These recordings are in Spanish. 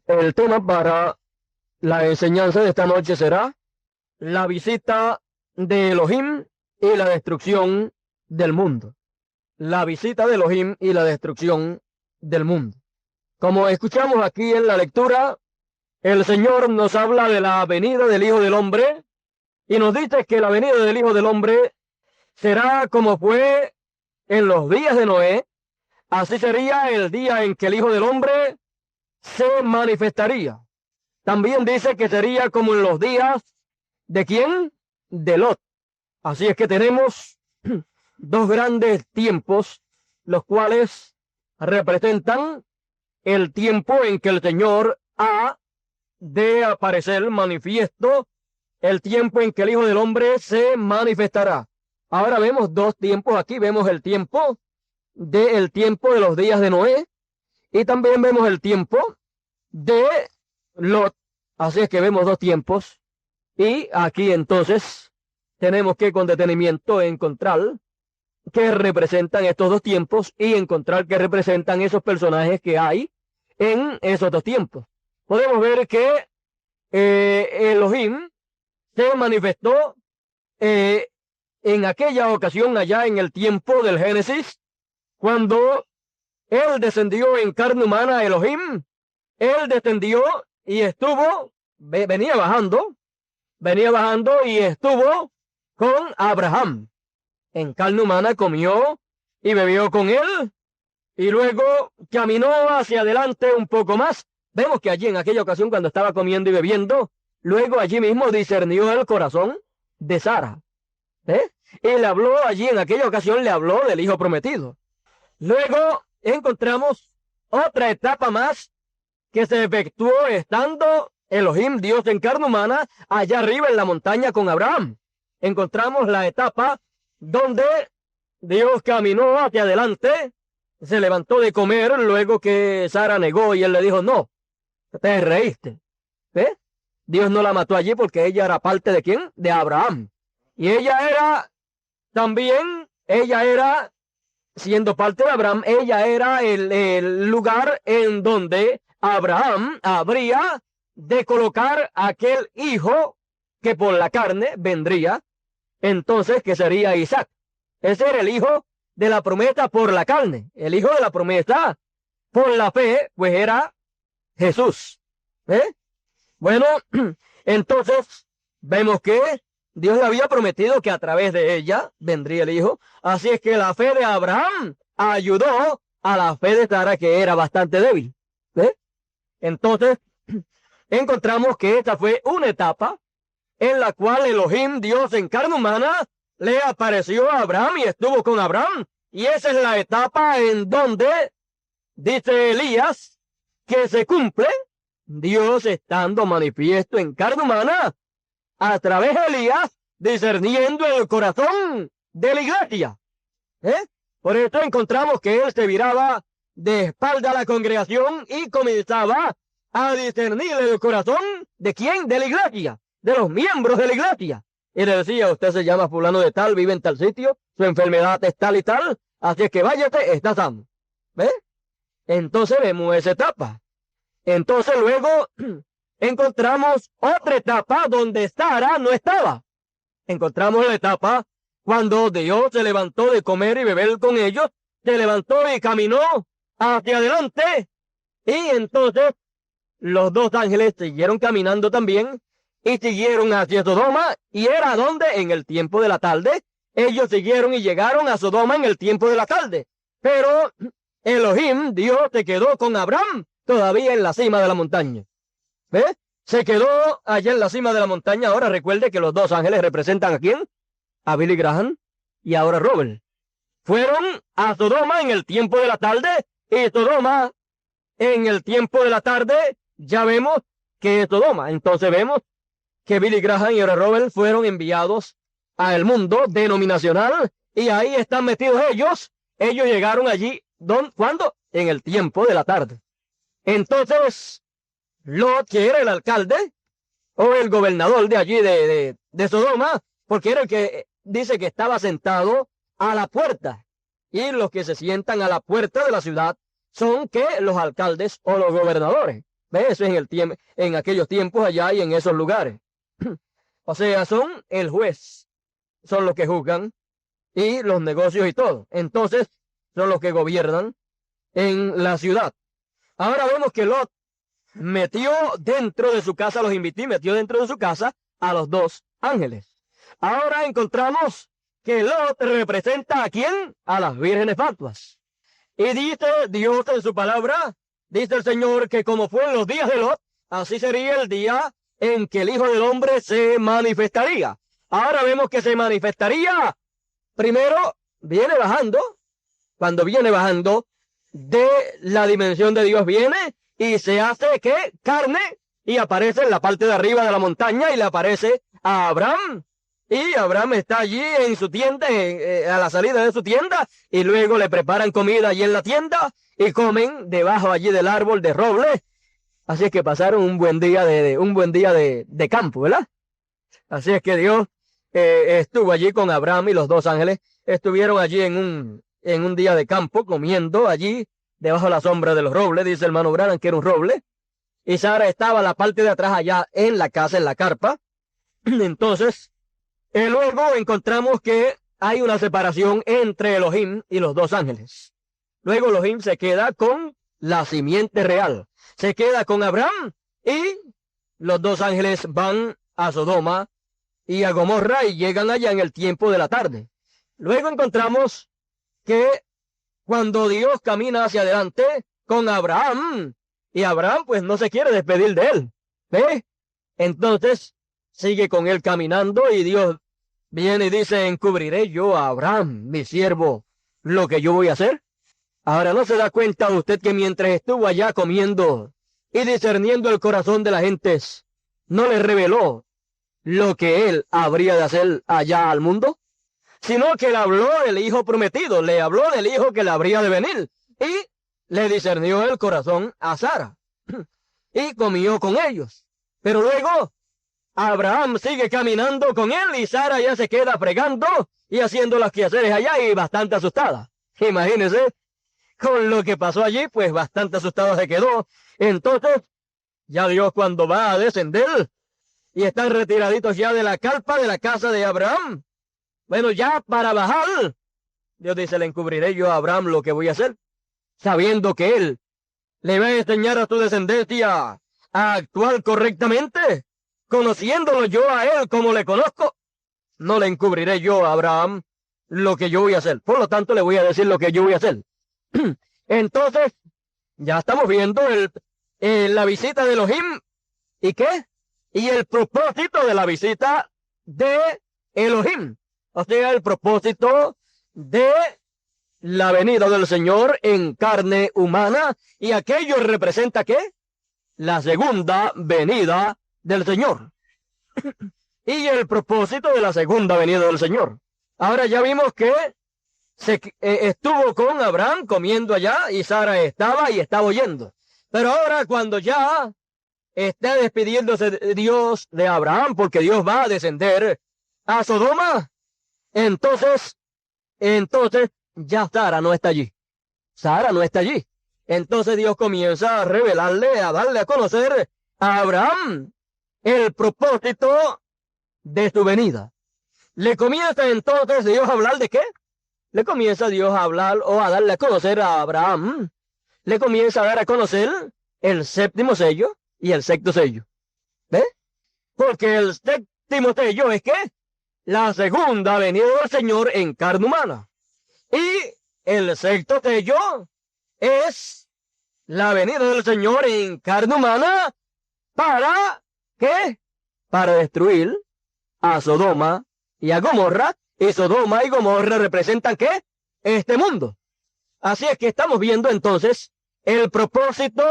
El tema para la enseñanza de esta noche será la visita de Elohim y la destrucción del mundo. La visita de Elohim y la destrucción del mundo. Como escuchamos aquí en la lectura, el Señor nos habla de la venida del Hijo del Hombre y nos dice que la venida del Hijo del Hombre será como fue en los días de Noé. Así sería el día en que el Hijo del Hombre se manifestaría. También dice que sería como en los días ¿de quién? De Lot. Así es que tenemos dos grandes tiempos, los cuales representan el tiempo en que el Señor ha de aparecer manifiesto, el tiempo en que el Hijo del Hombre se manifestará. Ahora vemos dos tiempos aquí. Vemos el tiempo de los días de Noé y también vemos el tiempo de Lot. Así es que vemos dos tiempos y aquí entonces tenemos que con detenimiento encontrar qué representan estos dos tiempos y encontrar qué representan esos personajes que hay en esos dos tiempos. Podemos ver que Elohim se manifestó en aquella ocasión allá en el tiempo del Génesis, cuando él descendió en carne humana. Elohim, él descendió y venía bajando y estuvo con Abraham. En carne humana comió y bebió con él y luego caminó hacia adelante un poco más. Vemos que allí en aquella ocasión cuando estaba comiendo y bebiendo, luego allí mismo discernió el corazón de Sara. Y le habló allí en aquella ocasión, le habló del hijo prometido. Luego encontramos otra etapa más que se efectuó estando Elohim, Dios en carne humana, allá arriba en la montaña con Abraham. Encontramos la etapa donde Dios caminó hacia adelante, se levantó de comer luego que Sara negó y él le dijo, no, te reíste. Dios no la mató allí porque ella era parte de ¿quién? De Abraham. Y ella era también, siendo parte de Abraham, ella era el lugar en donde Abraham habría de colocar aquel hijo que por la carne vendría, entonces que sería Isaac. Ese era el hijo de la promesa por la carne. El hijo de la promesa por la fe, pues era Jesús. Bueno, entonces vemos que Dios le había prometido que a través de ella vendría el hijo. Así es que la fe de Abraham ayudó a la fe de Sara, que era bastante débil. Entonces, encontramos que esta fue una etapa en la cual Elohim, Dios en carne humana, le apareció a Abraham y estuvo con Abraham. Y esa es la etapa en donde dice Elías que se cumple Dios estando manifiesto en carne humana a través de Elías, discerniendo el corazón de la iglesia. Por eso encontramos que él se viraba de espalda a la congregación y comenzaba a discernir el corazón ¿de quién? De la iglesia, de los miembros de la iglesia. Y le decía, usted se llama fulano de tal, vive en tal sitio, su enfermedad es tal y tal, así es que váyate, está sano. Entonces vemos esa etapa. Entonces luego encontramos otra etapa donde Sara no estaba. Encontramos la etapa cuando Dios se levantó de comer y beber con ellos, se levantó y caminó hacia adelante, y entonces los dos ángeles siguieron caminando también y siguieron hacia Sodoma, y era donde en el tiempo de la tarde ellos siguieron y llegaron a Sodoma en el tiempo de la tarde. Pero Elohim, Dios, se quedó con Abraham todavía en la cima de la montaña. Se quedó allá en la cima de la montaña. Ahora recuerde que los dos ángeles representan ¿a quién? A Billy Graham y ahora Robert. Fueron a Sodoma en el tiempo de la tarde, y Sodoma en el tiempo de la tarde ya vemos que es Sodoma. Entonces vemos que Billy Graham y ahora Robert fueron enviados al mundo denominacional y ahí están metidos ellos. Ellos llegaron allí, ¿cuándo? En el tiempo de la tarde. Entonces Lot, que era el alcalde o el gobernador de allí de Sodoma, porque era el que dice que estaba sentado a la puerta, y los que se sientan a la puerta de la ciudad son que los alcaldes o los gobernadores. ¿Ves? Eso es en aquellos tiempos allá y en esos lugares. O sea, son el juez, son los que juzgan y los negocios y todo. Entonces, son los que gobiernan en la ciudad. Ahora vemos que Lot metió dentro de su casa, los invitó y metió dentro de su casa a los dos ángeles. Ahora encontramos que Lot representa ¿a quién? A las vírgenes fatuas. Y dice Dios en su palabra, dice el Señor, que como fue en los días de Lot, así sería el día en que el Hijo del Hombre se manifestaría. Ahora vemos que se manifestaría. Primero, viene bajando. Cuando viene bajando de la dimensión de Dios, viene y se hace, ¿qué? Carne, y aparece en la parte de arriba de la montaña y le aparece a Abraham. Y Abraham está allí en su tienda, a la salida de su tienda, y luego le preparan comida allí en la tienda y comen debajo allí del árbol de roble. Así es que pasaron un buen día de campo, ¿verdad? Así es que Dios estuvo allí con Abraham y los dos ángeles estuvieron allí en un día de campo comiendo allí debajo de la sombra de los robles. Dice el hermano Branham que era un roble. Y Sara estaba a la parte de atrás allá en la casa, en la carpa. Entonces, luego encontramos que hay una separación entre Elohim y los dos ángeles. Luego Elohim se queda con la simiente real. Se queda con Abraham y los dos ángeles van a Sodoma y a Gomorra y llegan allá en el tiempo de la tarde. Luego encontramos que cuando Dios camina hacia adelante con Abraham, y Abraham pues no se quiere despedir de él, ¿ve? Entonces sigue con él caminando y Dios viene y dice, encubriré yo a Abraham, mi siervo, lo que yo voy a hacer. Ahora, ¿no se da cuenta usted que mientras estuvo allá comiendo y discerniendo el corazón de las gentes, no le reveló lo que él habría de hacer allá al mundo? Sino que le habló del hijo prometido, le habló del hijo que le habría de venir y le discernió el corazón a Sara y comió con ellos. Pero luego Abraham sigue caminando con él y Sara ya se queda fregando y haciendo las quehaceres allá y bastante asustada. Imagínense, con lo que pasó allí, pues bastante asustada se quedó. Entonces, ya Dios cuando va a descender y están retiraditos ya de la carpa de la casa de Abraham, bueno, ya para bajar, Dios dice, le encubriré yo a Abraham lo que voy a hacer, sabiendo que él le va a enseñar a su descendencia a actuar correctamente, conociéndolo yo a él como le conozco. No le encubriré yo a Abraham lo que yo voy a hacer. Por lo tanto, le voy a decir lo que yo voy a hacer. Entonces, ya estamos viendo la visita de Elohim. ¿Y qué? Y el propósito de la visita de Elohim. O sea, el propósito de la venida del Señor en carne humana. ¿Y aquello representa qué? La segunda venida del Señor. Y el propósito de la segunda venida del Señor. Ahora ya vimos que estuvo con Abraham comiendo allá y Sara estaba oyendo. Pero ahora cuando ya está despidiéndose de Dios de Abraham, porque Dios va a descender a Sodoma, entonces ya Sara no está allí. Sara no está allí. Entonces Dios comienza a revelarle, a darle a conocer a Abraham el propósito de su venida. Le comienza entonces Dios a hablar de qué? Le comienza Dios a hablar o a darle a conocer a Abraham. Le comienza a dar a conocer el séptimo sello y el sexto sello. ¿Ve? Porque el séptimo sello es ¿qué? La segunda venida del Señor en carne humana. Y el sexto sello es la venida del Señor en carne humana para ¿qué? Para destruir a Sodoma y a Gomorra. Y Sodoma y Gomorra representan ¿qué? Este mundo. Así es que estamos viendo entonces el propósito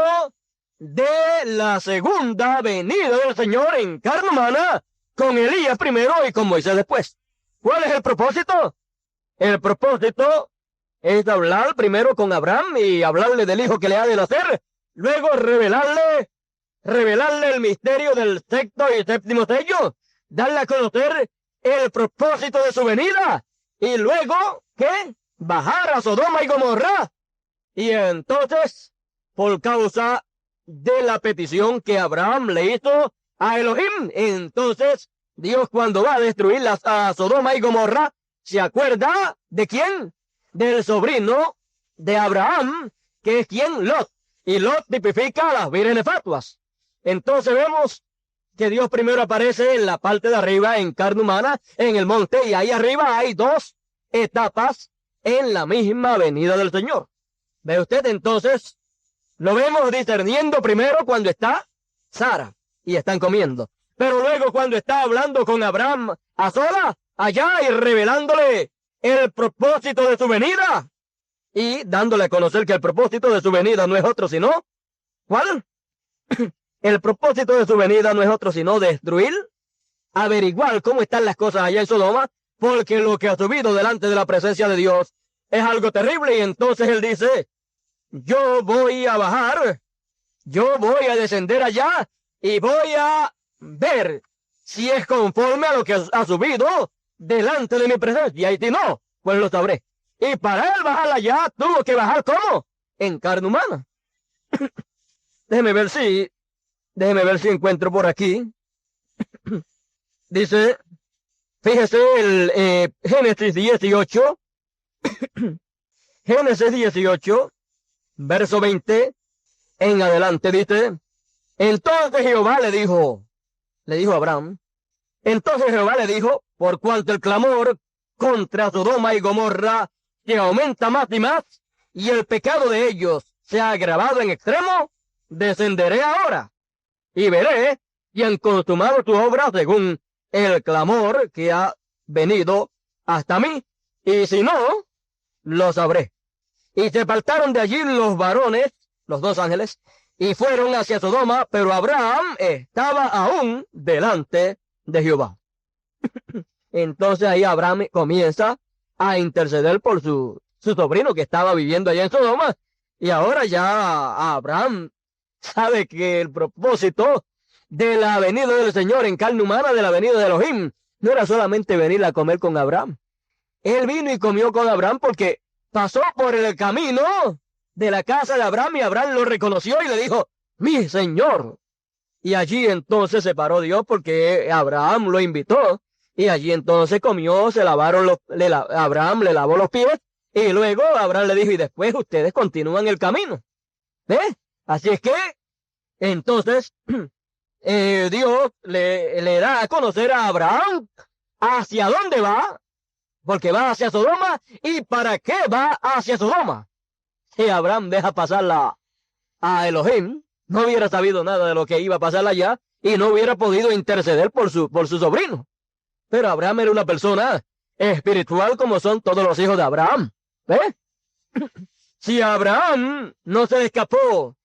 de la segunda venida del Señor en carne humana con Elías primero y con Moisés después. ¿Cuál es el propósito? El propósito es hablar primero con Abraham y hablarle del hijo que le ha de nacer, luego revelarle el misterio del sexto y séptimo sello, darle a conocer el propósito de su venida y luego, ¿qué? Bajar a Sodoma y Gomorra Y entonces, por causa de la petición que Abraham le hizo a Elohim, entonces Dios, cuando va a destruir a Sodoma y Gomorra, se acuerda ¿de quién? Del sobrino de Abraham, que es quien, Lot. Y Lot tipifica a las vírgenes fatuas. Entonces vemos que Dios primero aparece en la parte de arriba en carne humana, en el monte, y ahí arriba hay dos etapas en la misma venida del Señor. ¿Ve usted? Entonces, lo vemos discerniendo primero cuando está Sara y están comiendo. Pero luego cuando está hablando con Abraham a solas, allá, y revelándole el propósito de su venida, y dándole a conocer que el propósito de su venida no es otro sino, ¿cuál? El propósito de su venida no es otro sino destruir, averiguar cómo están las cosas allá en Sodoma, porque lo que ha subido delante de la presencia de Dios es algo terrible. Y entonces él dice, yo voy a bajar, yo voy a descender allá y voy a ver si es conforme a lo que ha subido delante de mi presencia. Y si no, pues lo sabré. Y para él bajar allá, tuvo que bajar ¿cómo? En carne humana. Déjeme ver si encuentro por aquí. Dice, fíjese el Génesis 18, Génesis 18, verso 20 en adelante, dice, entonces Jehová le dijo a Abraham, entonces Jehová le dijo, por cuanto el clamor contra Sodoma y Gomorra se aumenta más y más, y el pecado de ellos se ha agravado en extremo, descenderé ahora, y veré y han consumado tu obra según el clamor que ha venido hasta mí, y si no, lo sabré. Y se apartaron de allí los varones, los dos ángeles, y fueron hacia Sodoma, pero Abraham estaba aún delante de Jehová. Entonces ahí Abraham comienza a interceder por su sobrino que estaba viviendo allá en Sodoma, y ahora ya Abraham sabe que el propósito de la venida del Señor en carne humana, de la venida de Elohim, no era solamente venir a comer con Abraham. Él vino y comió con Abraham porque pasó por el camino de la casa de Abraham, y Abraham lo reconoció y le dijo, mi Señor. Y allí entonces se paró Dios porque Abraham lo invitó, y allí entonces comió, Abraham le lavó los pies, y luego Abraham le dijo, y después ustedes continúan el camino. ¿Ves? Así es que entonces Dios le da a conocer a Abraham hacia dónde va, porque va hacia Sodoma. ¿Y para qué va hacia Sodoma? Si Abraham deja pasarla a Elohim, no hubiera sabido nada de lo que iba a pasar allá y no hubiera podido interceder por su sobrino. Pero Abraham era una persona espiritual como son todos los hijos de Abraham. ¿Ves? Si Abraham no se le escapó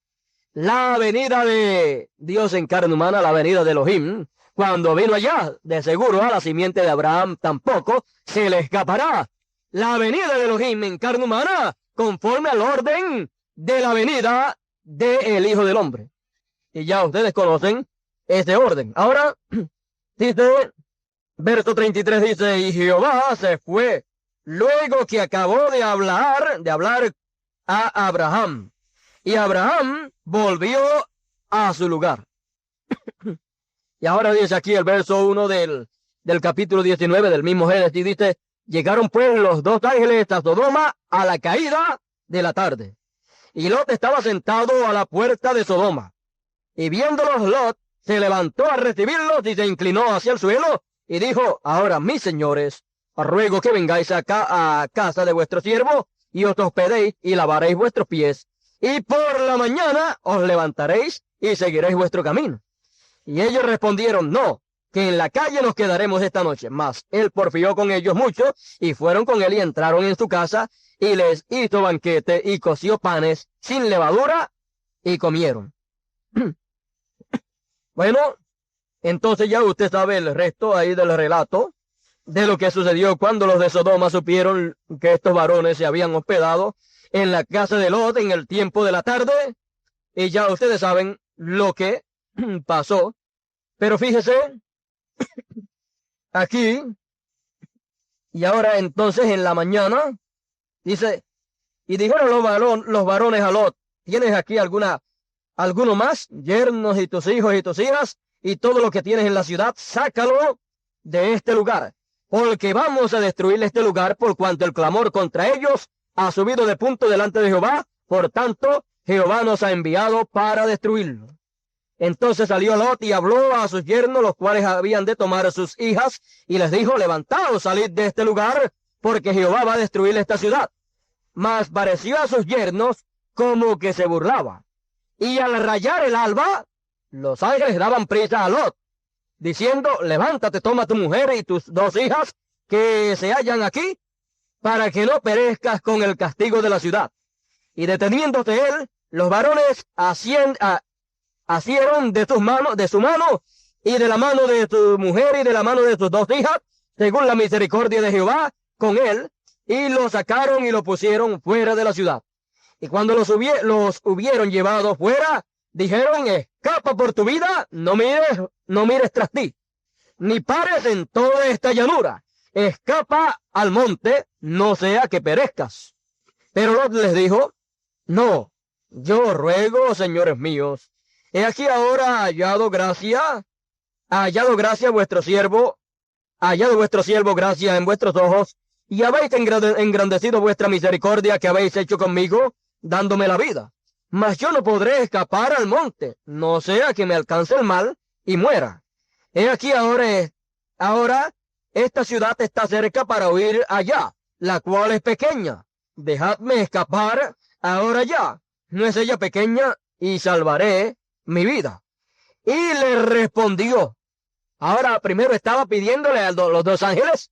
la venida de Dios en carne humana, la venida de Elohim, cuando vino allá, de seguro a la simiente de Abraham tampoco se le escapará la venida de Elohim en carne humana, conforme al orden de la venida del Hijo del Hombre. Y ya ustedes conocen ese orden. Ahora, dice, verso 33 dice, y Jehová se fue luego que acabó de hablar a Abraham. Y Abraham volvió a su lugar. Y ahora dice aquí el verso 1 del capítulo 19 del mismo Génesis, dice, llegaron pues los dos ángeles a Sodoma a la caída de la tarde. Y Lot estaba sentado a la puerta de Sodoma. Y viéndolos, Lot se levantó a recibirlos y se inclinó hacia el suelo y dijo, ahora mis señores, os ruego que vengáis acá a casa de vuestro siervo y os hospedéis y lavaréis vuestros pies. Y por la mañana os levantaréis y seguiréis vuestro camino. Y ellos respondieron, no, que en la calle nos quedaremos esta noche. Mas él porfió con ellos mucho, y fueron con él y entraron en su casa, y les hizo banquete, y coció panes sin levadura, y comieron. Bueno, entonces ya usted sabe el resto ahí del relato, de lo que sucedió cuando los de Sodoma supieron que estos varones se habían hospedado en la casa de Lot en el tiempo de la tarde, y ya ustedes saben lo que pasó. Pero fíjese, aquí, y ahora entonces en la mañana, dice, Y dijeron los varones a Lot, ¿tienes aquí alguno más? Yernos y tus hijos y tus hijas, y todo lo que tienes en la ciudad, sácalo de este lugar, porque vamos a destruir este lugar, por cuanto el clamor contra ellos ha subido de punto delante de Jehová, por tanto, Jehová nos ha enviado para destruirlo. Entonces salió Lot y habló a sus yernos, los cuales habían de tomar a sus hijas, y les dijo, levantaos, salid de este lugar, porque Jehová va a destruir esta ciudad. Mas pareció a sus yernos como que se burlaba. Y al rayar el alba, los ángeles daban prisa a Lot, diciendo, levántate, toma tu mujer y tus 2 hijas que se hallan aquí, para que no perezcas con el castigo de la ciudad. Y deteniéndose él, los varones asieron de su mano, y de la mano de tu mujer y de la mano de tus 2 hijas, según la misericordia de Jehová con él, y lo sacaron y lo pusieron fuera de la ciudad. Y cuando los hubieron llevado fuera, dijeron, escapa por tu vida, no mires tras ti, ni pares en toda esta llanura, escapa al monte, no sea que perezcas. Pero Lot les dijo, no, yo ruego, señores míos, he aquí ahora hallado vuestro siervo gracia en vuestros ojos, y habéis engrandecido vuestra misericordia que habéis hecho conmigo, dándome la vida. Mas yo no podré escapar al monte, no sea que me alcance el mal y muera. He aquí ahora esta ciudad está cerca para huir allá, la cual es pequeña. Dejadme escapar ahora ya. ¿No es ella pequeña? Y salvaré mi vida. Y le respondió. Ahora primero estaba pidiéndole a los 2 ángeles.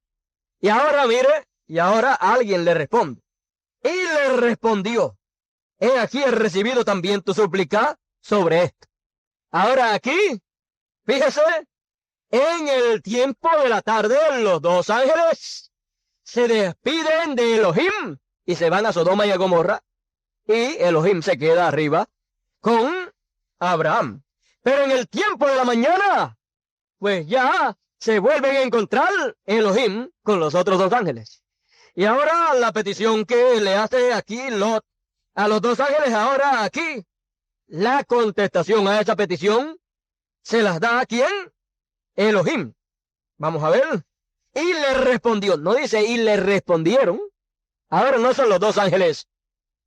Y ahora mire, y ahora alguien le responde. Y le respondió. He aquí he recibido también tu súplica sobre esto. Ahora aquí, fíjese, en el tiempo de la tarde, los 2 ángeles se despiden de Elohim y se van a Sodoma y a Gomorra. Y Elohim se queda arriba con Abraham. Pero en el tiempo de la mañana, pues ya se vuelven a encontrar Elohim con los otros 2 ángeles. Y ahora la petición que le hace aquí Lot a los 2 ángeles, ahora aquí, la contestación a esa petición se las da a ¿quién? Elohim. Vamos a ver. Y le respondió, no dice y le respondieron. Ahora no son los 2 ángeles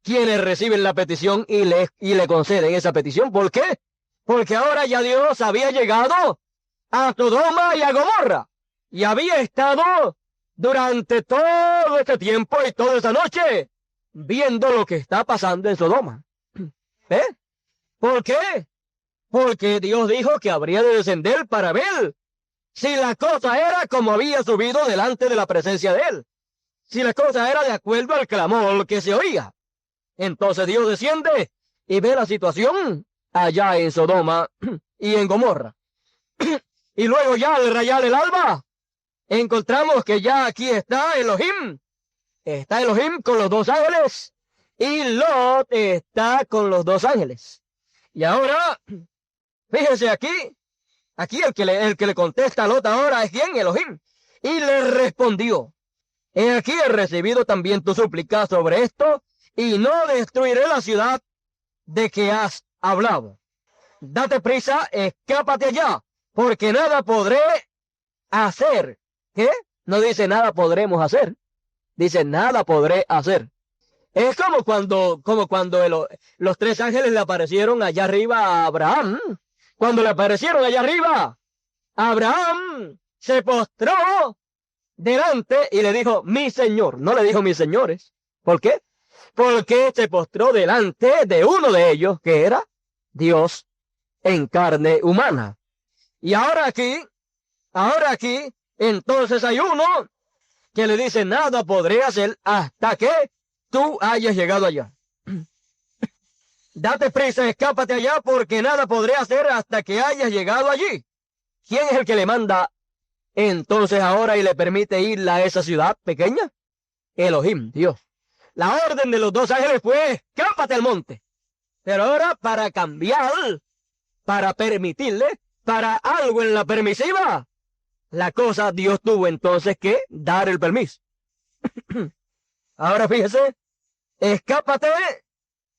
quienes reciben la petición y le conceden esa petición. ¿Por qué? Porque ahora ya Dios había llegado a Sodoma y a Gomorra y había estado durante todo este tiempo y toda esa noche viendo lo que está pasando en Sodoma. ¿Por qué? Porque Dios dijo que habría de descender para ver si la cosa era como había subido delante de la presencia de él. Si la cosa era de acuerdo al clamor que se oía. Entonces Dios desciende y ve la situación allá en Sodoma y en Gomorra. Y luego ya al rayar el alba, encontramos que ya aquí está Elohim. Está Elohim con los 2 ángeles y Lot está con los 2 ángeles. Y ahora, fíjense aquí el que le contesta a Lot ahora es ¿quién? Elohim. Y le respondió, he aquí he recibido también tu súplica sobre esto, y no destruiré la ciudad de que has hablado. Date prisa, escápate allá, porque nada podré hacer. ¿Qué? No dice nada podremos hacer. Dice nada podré hacer. Es como cuando los 3 ángeles le aparecieron allá arriba a Abraham. Cuando le aparecieron allá arriba, Abraham se postró delante y le dijo, mi señor. No le dijo mis señores. ¿Por qué? Porque se postró delante de uno de ellos, que era Dios en carne humana. Y ahora aquí, entonces hay uno que le dice, nada podré hacer hasta que tú hayas llegado allá. Date prisa, escápate allá, porque nada podré hacer hasta que hayas llegado allí. ¿Quién es el que le manda entonces ahora y le permite ir a esa ciudad pequeña? Elohim, Dios. La orden de los 2 ángeles fue, escápate al monte. Pero ahora para cambiar, para permitirle, para algo en la permisiva, la cosa Dios tuvo entonces que dar el permiso. Ahora fíjese, escápate,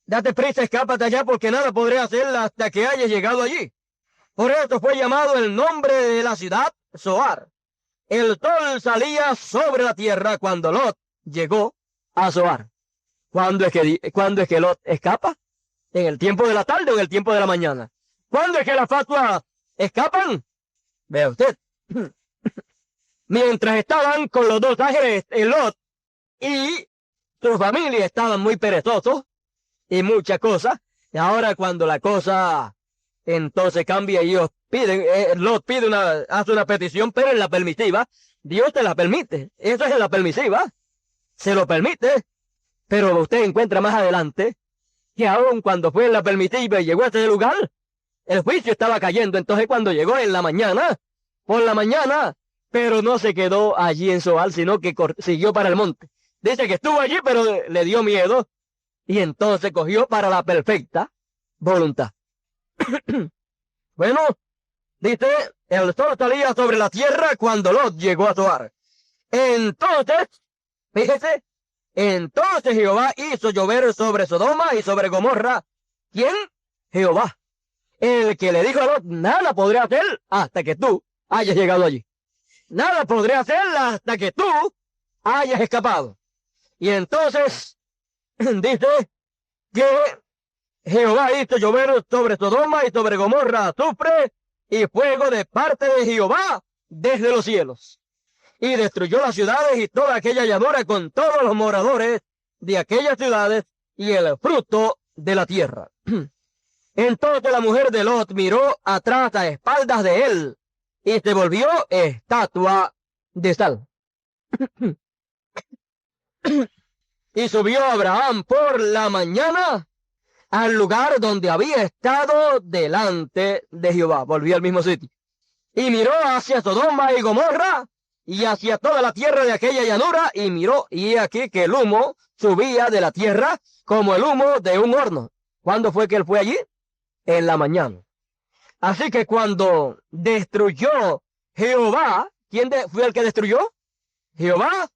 date prisa, escápate allá, porque nada podré hacer hasta que hayas llegado allí. Por esto fue llamado el nombre de la ciudad Zoar. El sol salía sobre la tierra cuando Lot llegó a Zoar. ¿Cuándo es que Lot escapa? ¿En el tiempo de la tarde o en el tiempo de la mañana? ¿Cuándo es que las fatuas escapan? Vea usted. Mientras estaban con los dos ángeles, Lot y su familia estaban muy perezosos y muchas cosas. Y ahora cuando la cosa entonces cambia y ellos piden, Lot hace una petición, pero en la permisiva, Dios te la permite. Eso es en la permisiva. Se lo permite. Pero usted encuentra más adelante que aun cuando fue en la permisiva y llegó a ese lugar, el juicio estaba cayendo. Entonces cuando llegó en la mañana, por la mañana, pero no se quedó allí en Zoar, sino que siguió para el monte. Dice que estuvo allí, pero le dio miedo y entonces cogió para la perfecta voluntad. Bueno, dice, el sol salía sobre la tierra cuando Lot llegó a Zoar. Entonces, fíjese, entonces Jehová hizo llover sobre Sodoma y sobre Gomorra. ¿Quién? Jehová. El que le dijo a Lot, nada podré hacer hasta que tú hayas llegado allí. Nada podré hacer hasta que tú hayas escapado. Y entonces, dice que Jehová hizo llover sobre Sodoma y sobre Gomorra azufre y fuego de parte de Jehová desde los cielos. Y destruyó las ciudades y toda aquella llanura con todos los moradores de aquellas ciudades y el fruto de la tierra. Entonces la mujer de Lot miró atrás a espaldas de él y se volvió estatua de sal. Y subió Abraham por la mañana al lugar donde había estado delante de Jehová. Volvió al mismo sitio. Y miró hacia Sodoma y Gomorra y hacia toda la tierra de aquella llanura y miró, y aquí que el humo subía de la tierra como el humo de un horno. ¿Cuándo fue que él fue allí? En la mañana. Así que cuando destruyó Jehová, ¿quién fue el que destruyó? Jehová,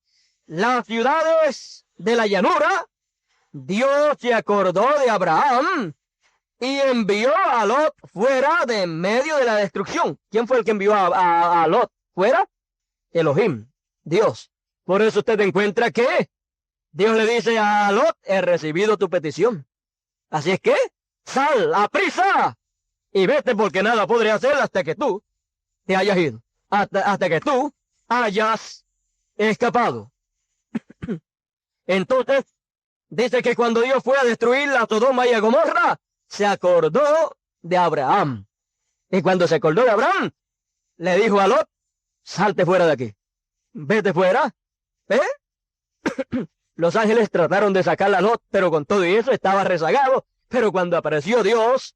las ciudades de la llanura, Dios se acordó de Abraham y envió a Lot fuera de medio de la destrucción. ¿Quién fue el que envió a Lot fuera? Elohim, Dios. Por eso usted encuentra que Dios le dice a Lot, he recibido tu petición. Así es que, sal a prisa y vete, porque nada podré hacer hasta que tú te hayas ido. Hasta que tú hayas escapado. Entonces, dice que cuando Dios fue a destruir a Sodoma y a Gomorra, se acordó de Abraham. Y cuando se acordó de Abraham, le dijo a Lot, salte fuera de aquí. Vete fuera. ¿Eh? Los ángeles trataron de sacar a Lot, pero con todo y eso estaba rezagado. Pero cuando apareció Dios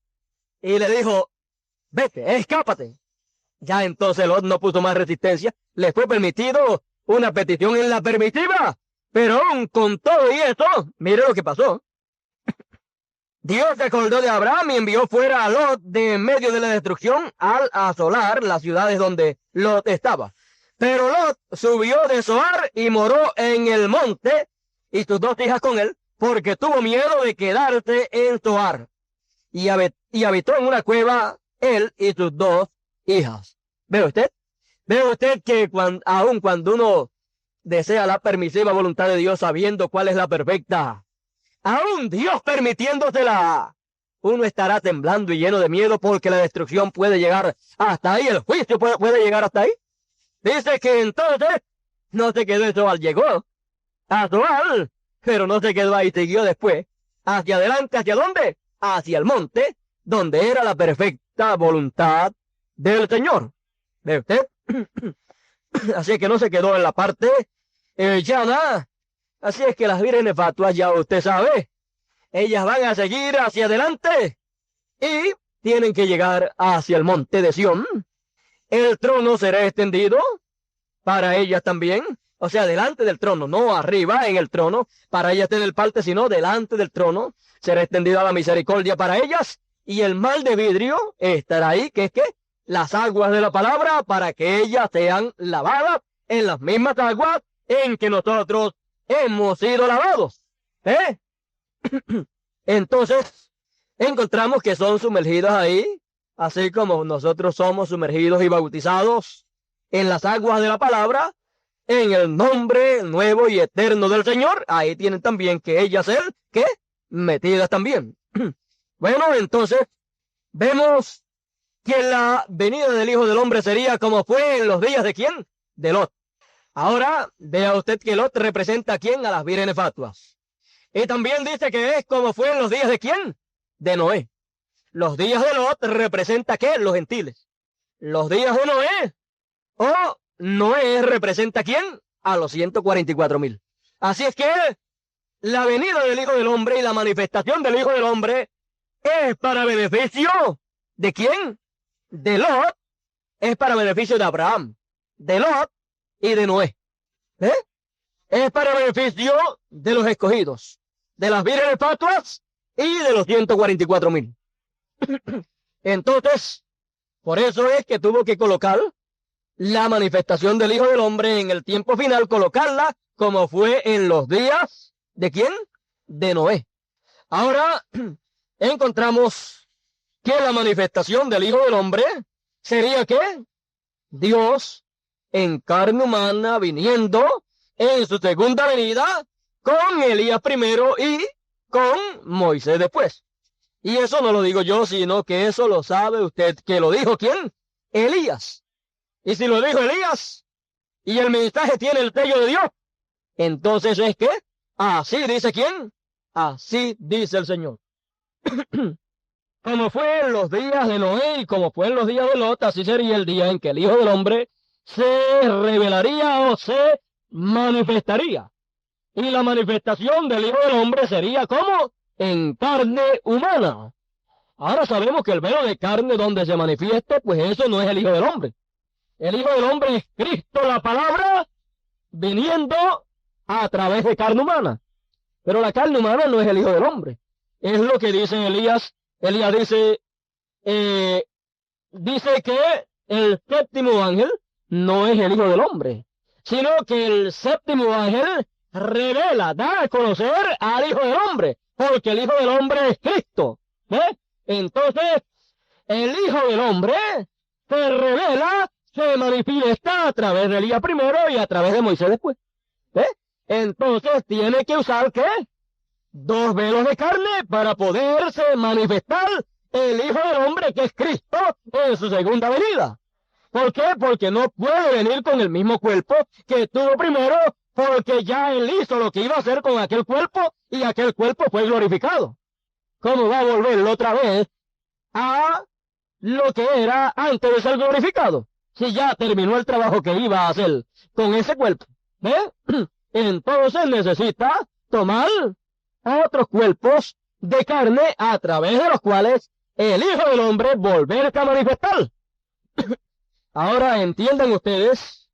y le dijo, vete, escápate. Ya entonces Lot no puso más resistencia. Le fue permitido una petición en la permisiva. Pero aún con todo y eso, mire lo que pasó. Dios se acordó de Abraham y envió fuera a Lot de en medio de la destrucción al asolar las ciudades donde Lot estaba. Pero Lot subió de Zoar y moró en el monte y sus dos hijas con él, porque tuvo miedo de quedarse en Zoar. Y habitó en una cueva él y sus dos hijas. ¿Ve usted? ¿Ve usted que aun cuando uno desea la permisiva voluntad de Dios sabiendo cuál es la perfecta, aún Dios permitiéndosela, uno estará temblando y lleno de miedo porque la destrucción puede llegar hasta ahí, el juicio puede llegar hasta ahí? Dice que entonces no se quedó en Zoar, llegó a Zoar, pero no se quedó ahí, siguió después hacia adelante. ¿Hacia dónde? Hacia el monte, donde era la perfecta voluntad del Señor. ¿Ve usted? Así que no se quedó en la parte llana. Así es que las vírgenes fatuas, ya usted sabe, ellas van a seguir hacia adelante y tienen que llegar hacia el monte de Sión. El trono será extendido para ellas también, o sea, delante del trono, no arriba en el trono, para ellas tener parte, sino delante del trono será extendida la misericordia para ellas, y el mal de vidrio estará ahí, que es que las aguas de la palabra, para que ellas sean lavadas en las mismas aguas en que nosotros hemos sido lavados. Entonces, encontramos que son sumergidos ahí, así como nosotros somos sumergidos y bautizados en las aguas de la palabra, en el nombre nuevo y eterno del Señor. Ahí tienen también que ellas ser, ¿qué? Metidas también. Bueno, entonces, vemos que la venida del Hijo del Hombre sería como fue en los días de ¿quién? De Lot. Ahora, vea usted que Lot representa a quién, a las vírgenes fatuas. Y también dice que es como fue en los días de quién, de Noé. Los días de Lot representa ¿qué? Los gentiles. Los días de Noé, o Noé representa ¿a quién? A los 144,000. Así es que la venida del Hijo del Hombre y la manifestación del Hijo del Hombre es para beneficio ¿de quién? De Lot. Es para beneficio de Abraham, de Lot y de Noé. ¿Eh? Es para beneficio de los escogidos, de las vírgenes fatuas y de los 144,000. Entonces, por eso es que tuvo que colocar la manifestación del Hijo del Hombre en el tiempo final, colocarla como fue en los días ¿de quién? De Noé. Ahora encontramos que la manifestación del Hijo del Hombre sería ¿qué? Dios en carne humana viniendo en su segunda venida con Elías primero y con Moisés después. Y eso no lo digo yo, sino que eso lo sabe usted, que lo dijo ¿quién? Elías. Y si lo dijo Elías y el mensaje tiene el sello de Dios, entonces es que así dice ¿quién? Así dice el Señor. Como fue en los días de Noé y como fue en los días de Lot, así sería el día en que el Hijo del Hombre se revelaría o se manifestaría. Y la manifestación del Hijo del Hombre sería como en carne humana. Ahora sabemos que el velo de carne donde se manifieste, pues eso no es el Hijo del Hombre. El Hijo del Hombre es Cristo, la palabra, viniendo a través de carne humana. Pero la carne humana no es el Hijo del Hombre. Es lo que dice Elías. Elías dice que el séptimo ángel no es el Hijo del Hombre, sino que el séptimo ángel revela, da a conocer al Hijo del Hombre, porque el Hijo del Hombre es Cristo. Entonces, el Hijo del Hombre se revela, se manifiesta a través de Elías primero y a través de Moisés después. Entonces, tiene que usar, ¿qué? 2 velos de carne para poderse manifestar el Hijo del Hombre, que es Cristo, en su segunda venida. ¿Por qué? Porque no puede venir con el mismo cuerpo que tuvo primero, porque ya él hizo lo que iba a hacer con aquel cuerpo y aquel cuerpo fue glorificado. ¿Cómo va a volverlo otra vez a lo que era antes de ser glorificado? Si ya terminó el trabajo que iba a hacer con ese cuerpo. Entonces necesita tomar otros cuerpos de carne a través de los cuales el Hijo del Hombre volverá a manifestar. Ahora entiendan ustedes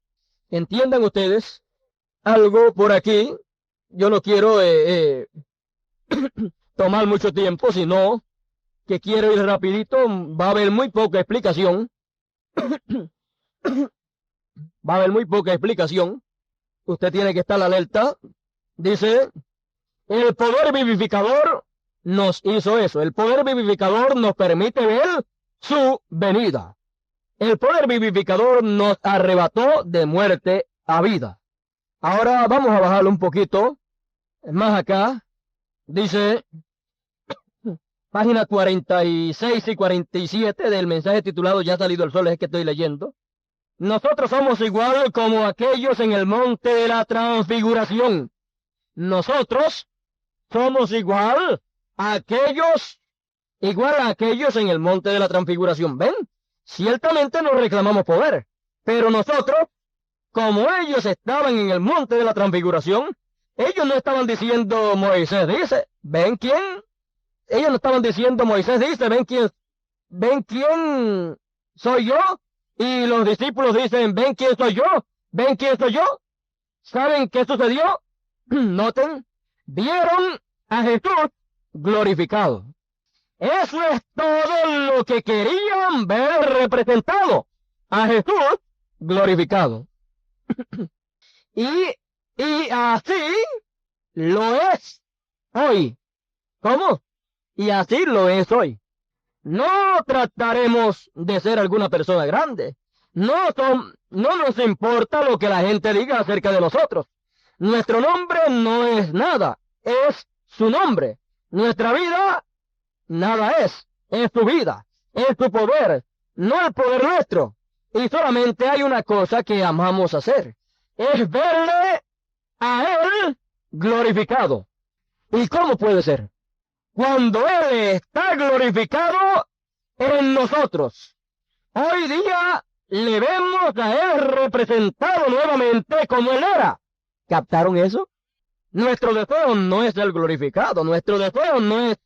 algo por aquí. Yo no quiero tomar mucho tiempo, sino que quiero ir rapidito. Va a haber muy poca explicación. Va a haber muy poca explicación. Usted tiene que estar alerta. Dice, el poder vivificador nos hizo eso. El poder vivificador nos permite ver su venida. El poder vivificador nos arrebató de muerte a vida. Ahora vamos a bajarlo un poquito más acá. Dice, página 46 y 47 del mensaje titulado Ya ha salido el sol, es que estoy leyendo. Nosotros somos igual como aquellos en el monte de la transfiguración. Nosotros somos igual a aquellos en el monte de la transfiguración. ¿Ven? Ciertamente no reclamamos poder, pero nosotros, como ellos estaban en el monte de la transfiguración, ellos no estaban diciendo Moisés dice, ¿ven quién? Ellos no estaban diciendo Moisés dice, ¿ven quién soy yo? Y los discípulos dicen, ¿ven quién soy yo? ¿Ven quién soy yo? ¿Saben qué sucedió? Noten, vieron a Jesús glorificado. Eso es todo lo que querían ver representado, a Jesús glorificado. y así lo es hoy. ¿Cómo? Y así lo es hoy. No trataremos de ser alguna persona grande. No nos importa lo que la gente diga acerca de nosotros. Nuestro nombre no es nada, es su nombre. Nuestra vida, nada es su vida, es su poder, no el poder nuestro. Y solamente hay una cosa que amamos hacer, es verle a Él glorificado. ¿Y cómo puede ser? Cuando Él está glorificado en nosotros. Hoy día le vemos a Él representado nuevamente como Él era. ¿Captaron eso? Nuestro deseo no es el glorificado, nuestro deseo no es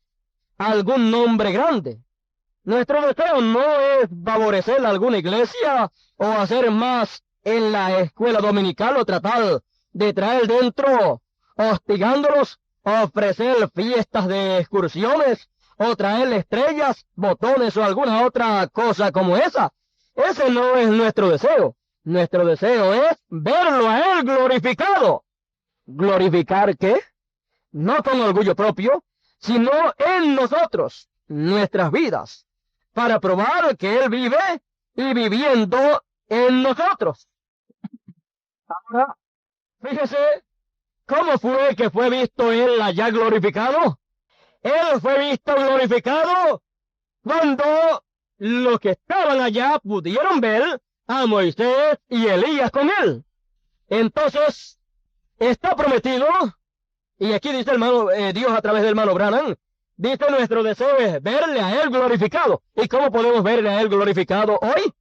algún nombre grande. Nuestro deseo no es favorecer a alguna iglesia o hacer más en la escuela dominical o tratar de traer dentro, hostigándolos, ofrecer fiestas de excursiones o traer estrellas, botones o alguna otra cosa como esa. Ese no es nuestro deseo. Nuestro deseo es verlo a Él glorificado. ¿Glorificar qué? No con orgullo propio, sino en nosotros, nuestras vidas, para probar que Él vive y viviendo en nosotros. Ahora, fíjese, ¿cómo fue que fue visto Él allá glorificado? Él fue visto glorificado cuando los que estaban allá pudieron ver a Moisés y Elías con Él. Entonces, está prometido, y aquí dice hermano, Dios a través del hermano Branham, dice nuestro deseo es verle a Él glorificado. ¿Y cómo podemos verle a Él glorificado hoy?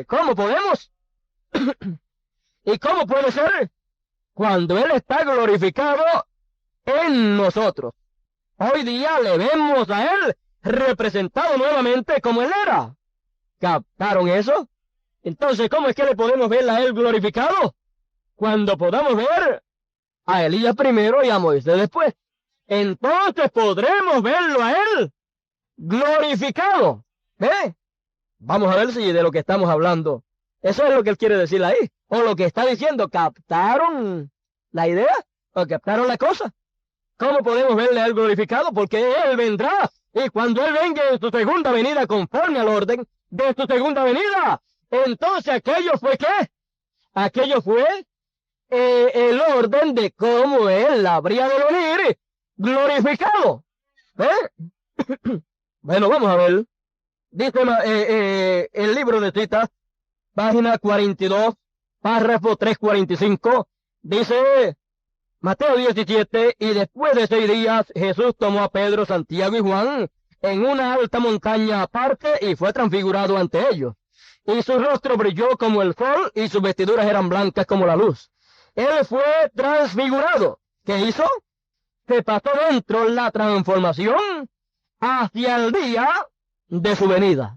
¿Cómo podemos? ¿Y cómo puede ser? Cuando Él está glorificado en nosotros. Hoy día le vemos a Él representado nuevamente como Él era. ¿Captaron eso? Entonces, ¿cómo es que le podemos ver a Él glorificado? Cuando podamos ver a Elías primero y a Moisés después. Entonces podremos verlo a Él glorificado. ¿Ve? Vamos a ver si de lo que estamos hablando, eso es lo que Él quiere decir ahí. O lo que está diciendo, ¿captaron la idea? ¿O captaron la cosa? ¿Cómo podemos verle a Él glorificado? Porque Él vendrá. Y cuando Él venga en su segunda venida conforme al orden de su segunda venida, entonces aquello fue ¿qué? Aquello fue el orden de cómo Él habría de venir glorificado. Bueno, vamos a ver. Dice el libro de citas, página 42, párrafo 345, dice Mateo 17, y después de 6 días Jesús tomó a Pedro, Santiago y Juan en una alta montaña aparte y fue transfigurado ante ellos. Y su rostro brilló como el sol y sus vestiduras eran blancas como la luz. Él fue transfigurado. ¿Qué hizo? Se pasó dentro la transformación hacia el día de su venida.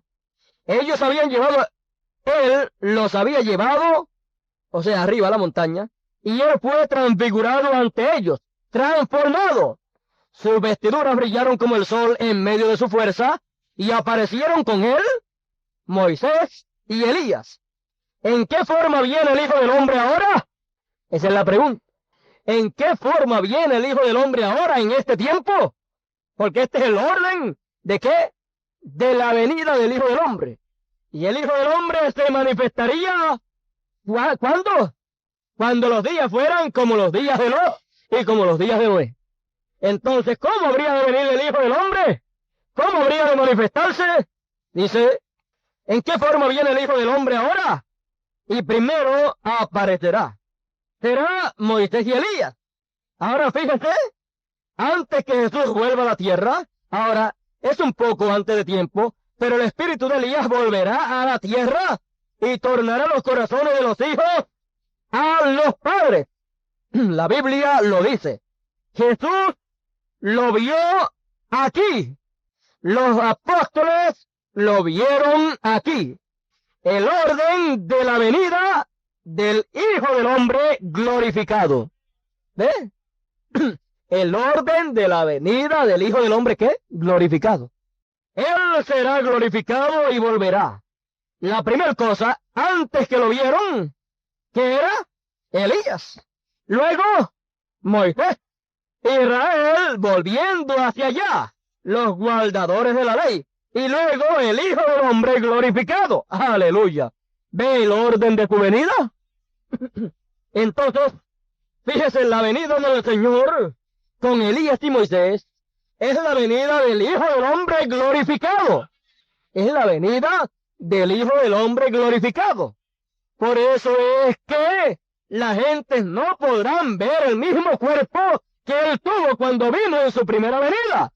Ellos habían llevado, Él los había llevado, o sea, arriba a la montaña, y Él fue transfigurado ante ellos, transformado. Sus vestiduras brillaron como el sol en medio de su fuerza, y aparecieron con Él Moisés y Elías. ¿En qué forma viene el Hijo del Hombre ahora? Esa es la pregunta. ¿En qué forma viene el Hijo del Hombre ahora en este tiempo? Porque este es el orden ¿de qué? De la venida del Hijo del Hombre. Y el Hijo del Hombre se manifestaría ¿cuándo? Cuando los días fueran como los días de Lot y como los días de Noé. Entonces, ¿cómo habría de venir el Hijo del Hombre? ¿Cómo habría de manifestarse? Dice, ¿en qué forma viene el Hijo del Hombre ahora? Y primero aparecerá. Será Moisés y Elías. Ahora fíjese, antes que Jesús vuelva a la tierra, ahora es un poco antes de tiempo, pero el espíritu de Elías volverá a la tierra y tornará los corazones de los hijos a los padres. La Biblia lo dice. Jesús lo vio aquí. Los apóstoles lo vieron aquí. El orden de la venida del Hijo del Hombre glorificado. ¿Ve? El orden de la venida del Hijo del Hombre, ¿qué? Glorificado. Él será glorificado y volverá. La primera cosa, antes que lo vieron, ¿qué era? Elías. Luego, Moisés. Israel volviendo hacia allá, los guardadores de la ley, y luego el Hijo del Hombre glorificado. Aleluya. ¿Ve el orden de su venida? Entonces, fíjese, la venida del Señor con Elías y Moisés es la venida del Hijo del Hombre glorificado. Es la venida del Hijo del Hombre glorificado. Por eso es que la gente no podrán ver el mismo cuerpo que él tuvo cuando vino en su primera venida,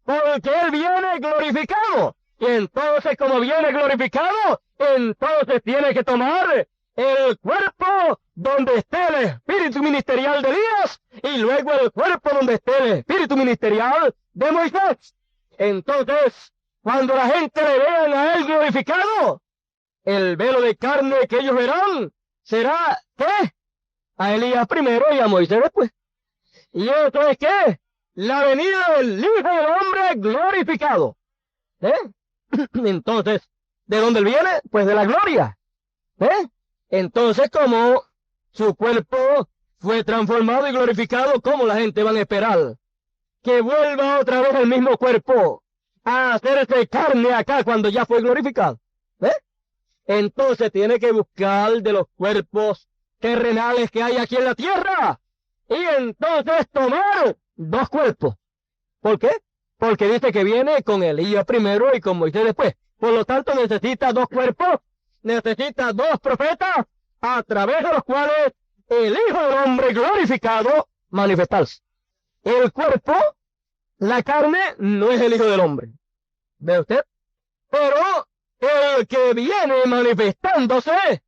porque él viene glorificado. Y entonces, como viene glorificado, entonces tiene que tomar el cuerpo donde esté el espíritu ministerial de Elías y luego el cuerpo donde esté el espíritu ministerial de Moisés. Entonces, cuando la gente le vean a él glorificado, el velo de carne que ellos verán será, ¿qué? A Elías primero y a Moisés después. Y esto es que la venida del Hijo del Hombre glorificado. Entonces, ¿de dónde él viene? Pues de la gloria. Entonces, como su cuerpo fue transformado y glorificado, ¿cómo la gente va a esperar que vuelva otra vez el mismo cuerpo a hacerse carne acá cuando ya fue glorificado? Entonces tiene que buscar de los cuerpos terrenales que hay aquí en la tierra y entonces tomar dos cuerpos. ¿Por qué? Porque dice que viene con Elías primero y con Moisés después. Por lo tanto necesita dos cuerpos, necesita dos profetas a través de los cuales el Hijo del Hombre glorificado manifestarse. El cuerpo, la carne, no es el Hijo del Hombre. ¿Ve usted? Pero el que viene manifestándose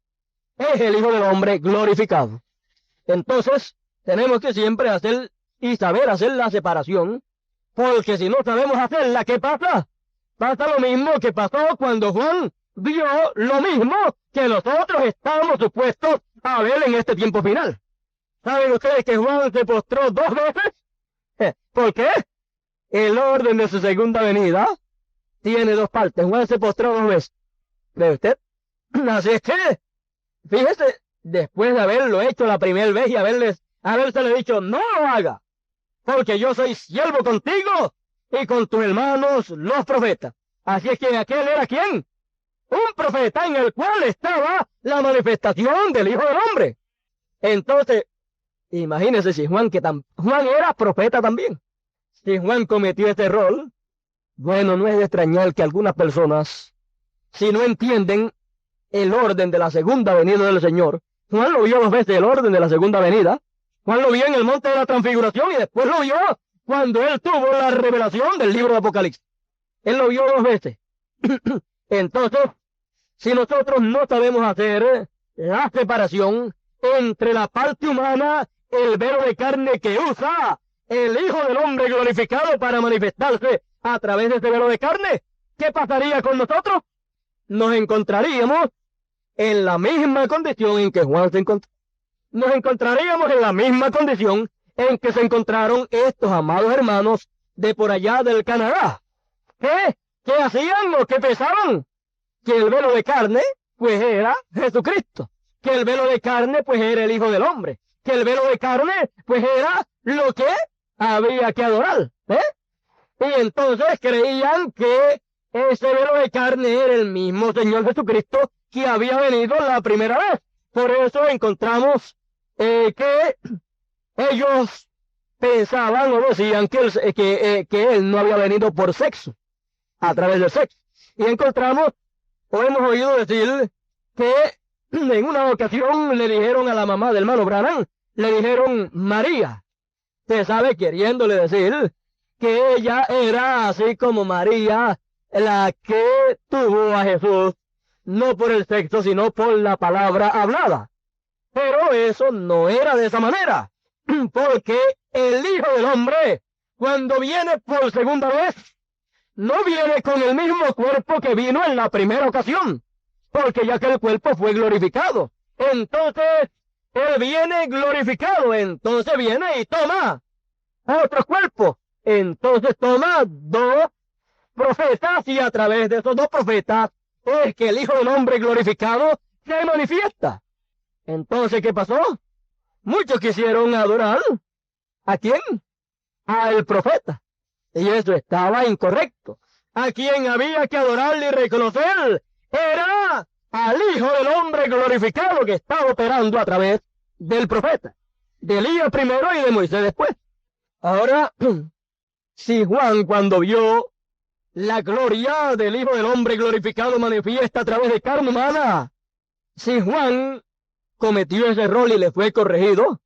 es el Hijo del Hombre glorificado. Entonces, tenemos que siempre hacer y saber hacer la separación, porque si no sabemos hacerla, ¿qué pasa? Pasa lo mismo que pasó cuando Juan vio lo mismo que nosotros estamos supuestos a ver en este tiempo final. ¿Saben ustedes que Juan se postró 2 veces? ¿Por qué? El orden de su segunda venida tiene 2 partes. Juan se postró 2 veces. ¿Ve usted? Así es que, fíjese, después de haberlo hecho la primera vez y habérsele dicho, no lo haga, porque yo soy siervo contigo y con tus hermanos los profetas. Así es que aquel era ¿quién? Un profeta en el cual estaba la manifestación del Hijo del Hombre. Entonces, imagínense si Juan era profeta también. Si Juan cometió este error, bueno, no es de extrañar que algunas personas, si no entienden el orden de la segunda venida del Señor, Juan lo vio 2 veces, el orden de la segunda venida. Juan lo vio en el monte de la transfiguración y después lo vio cuando él tuvo la revelación del libro de Apocalipsis. Él lo vio 2 veces. Entonces, si nosotros no sabemos hacer la separación entre la parte humana, el velo de carne que usa el Hijo del Hombre glorificado para manifestarse a través de ese velo de carne, ¿qué pasaría con nosotros? Nos encontraríamos en la misma condición en que Juan se encontró. Nos encontraríamos en la misma condición en que se encontraron estos amados hermanos de por allá del Canadá. ¿Qué hacían o qué pensaban? Que el velo de carne, pues era Jesucristo. Que el velo de carne, pues era el Hijo del Hombre. Que el velo de carne, pues era lo que había que adorar. Y entonces creían que ese velo de carne era el mismo Señor Jesucristo que había venido la primera vez. Por eso encontramos que ellos pensaban o decían que él no había venido por sexo, a través del sexo. Y encontramos, o hemos oído decir, que en una ocasión le dijeron a la mamá del hermano Branham, le dijeron María. Usted sabe, queriéndole decir que ella era así como María, la que tuvo a Jesús, no por el sexo, sino por la palabra hablada. Pero eso no era de esa manera, porque el Hijo del Hombre, cuando viene por segunda vez, no viene con el mismo cuerpo que vino en la primera ocasión, porque ya que el cuerpo fue glorificado. Entonces, él viene glorificado, entonces viene y toma otro cuerpo. Entonces toma 2 profetas y a través de esos 2 profetas es que el Hijo del Hombre glorificado se manifiesta. Entonces, ¿qué pasó? Muchos quisieron adorar. ¿A quién? al profeta. Y eso estaba incorrecto. A quien había que adorarle y reconocer era al Hijo del Hombre glorificado que estaba operando a través del profeta, de Elías primero y de Moisés después. Ahora, si Juan, cuando vio la gloria del Hijo del Hombre glorificado manifiesta a través de carne humana, si Juan cometió ese error y le fue corregido,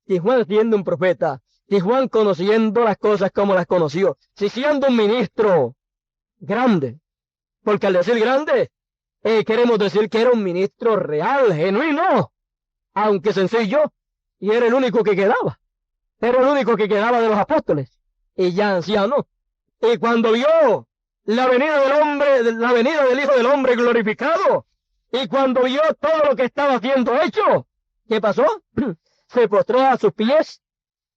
si Juan siendo un profeta, si Juan conociendo las cosas como las conoció, si siendo un ministro grande, porque al decir grande, queremos decir que era un ministro real, genuino, aunque sencillo, y era el único que quedaba. Era el único que quedaba de los apóstoles, y ya anciano. Y cuando vio la venida del hombre, la venida del Hijo del Hombre glorificado, y cuando vio todo lo que estaba siendo hecho, ¿qué pasó? Se postró a sus pies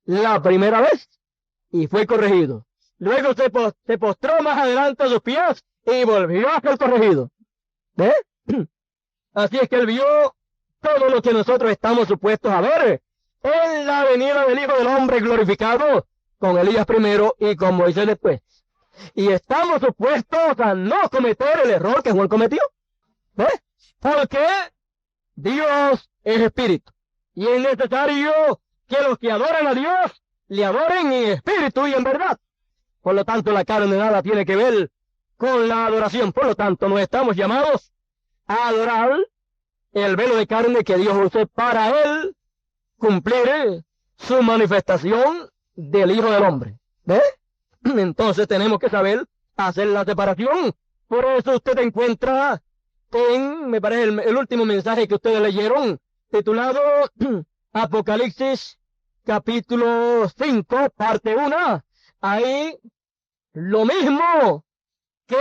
la primera vez y fue corregido. Luego se postró más adelante a sus pies y volvió a ser corregido. ¿Ve? Así es que él vio todo lo que nosotros estamos supuestos a ver en la venida del Hijo del Hombre glorificado con Elías primero y con Moisés después. Y estamos supuestos a no cometer el error que Juan cometió. ¿Ve? Porque Dios es espíritu. Y es necesario que los que adoran a Dios le adoren en espíritu y en verdad. Por lo tanto, la carne nada tiene que ver con la adoración. Por lo tanto, no estamos llamados a adorar el velo de carne que Dios usó para él cumplir su manifestación del Hijo del Hombre. ¿Ve? Entonces tenemos que saber hacer la separación. Por eso usted encuentra en, me parece, el último mensaje que ustedes leyeron, titulado Apocalipsis capítulo 5, parte 1. Ahí lo mismo que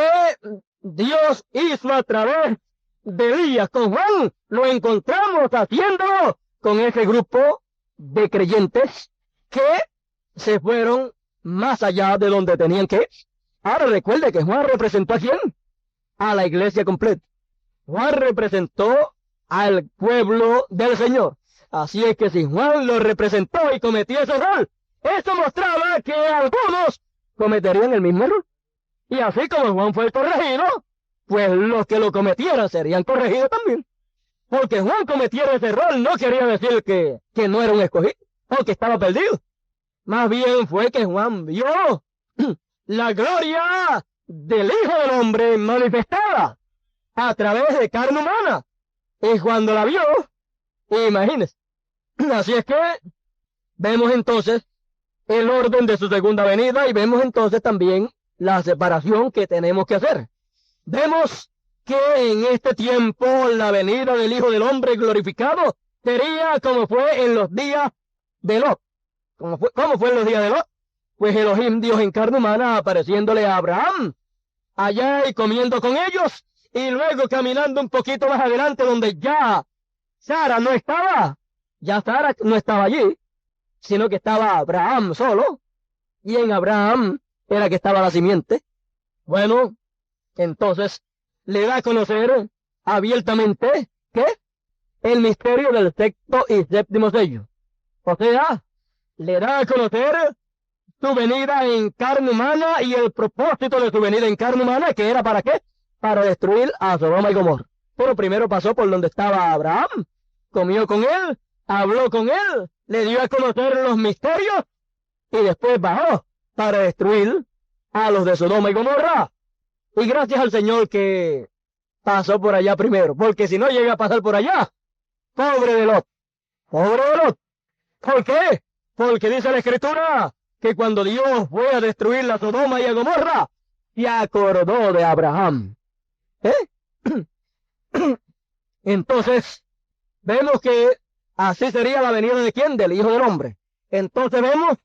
Dios hizo a través de Elías con Juan, lo encontramos haciéndolo con ese grupo de creyentes que se fueron más allá de donde tenían que ir. Ahora recuerde que Juan representó a quién, a la iglesia completa. Juan representó al pueblo del Señor. Así es que si Juan lo representó y cometió ese error, eso mostraba que algunos cometerían el mismo error. Y así como Juan fue corregido, pues los que lo cometieran serían corregidos también. Porque Juan cometiera ese error no quería decir que no era un escogido o que estaba perdido. Más bien fue que Juan vio la gloria del Hijo del Hombre manifestada a través de carne humana. Y cuando la vio, imagínense. Así es que vemos entonces el orden de su segunda venida y vemos entonces también la separación que tenemos que hacer. Vemos que en este tiempo la venida del Hijo del Hombre glorificado sería como fue en los días de Lot. ¿Cómo fue en los días de Lot? Pues Elohim, Dios en carne humana, apareciéndole a Abraham allá y comiendo con ellos, y luego caminando un poquito más adelante donde ya Sara no estaba. Ya Sara no estaba allí, sino que estaba Abraham solo, y en Abraham era que estaba la simiente. Bueno, entonces le da a conocer abiertamente que el misterio del sexto y séptimo sello. O sea, le da a conocer su venida en carne humana y el propósito de su venida en carne humana, que era ¿para qué? Para destruir a Sodoma y Gomorra. Pero primero pasó por donde estaba Abraham, comió con él, habló con él, le dio a conocer los misterios y después bajó para destruir a los de Sodoma y Gomorra. Y gracias al Señor que pasó por allá primero, porque si no llega a pasar por allá, pobre de Lot, pobre de Lot. ¿Por qué? Porque dice la Escritura que cuando Dios fue a destruir la Sodoma y a Gomorra, se acordó de Abraham. Entonces, vemos que así sería la venida de ¿quién? Del Hijo del Hombre. Entonces vemos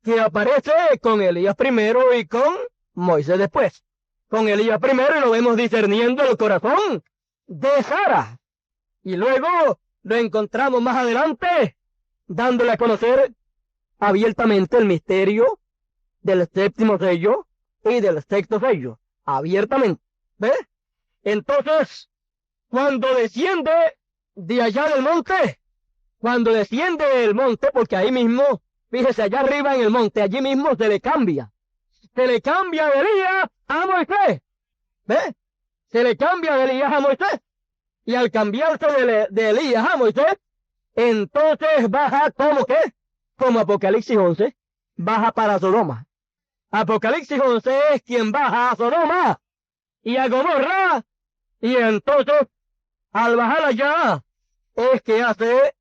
que aparece con Elías primero y con Moisés después. Con Elías primero y lo vemos discerniendo el corazón de Sara. Y luego lo encontramos más adelante dándole a conocer abiertamente el misterio del séptimo sello y del sexto sello. Abiertamente. ¿Ves? Entonces, cuando desciende de allá del monte, porque ahí mismo Fíjese, allá arriba en el monte, allí mismo se le cambia. Se le cambia de Elías a Moisés. ¿Ve? Se le cambia de Elías a Moisés. Y al cambiarse de Elías a Moisés, entonces baja como qué, como Apocalipsis 11, baja para Sodoma. Apocalipsis 11 es quien baja a Sodoma y a Gomorra. Y entonces, al bajar allá, es que hace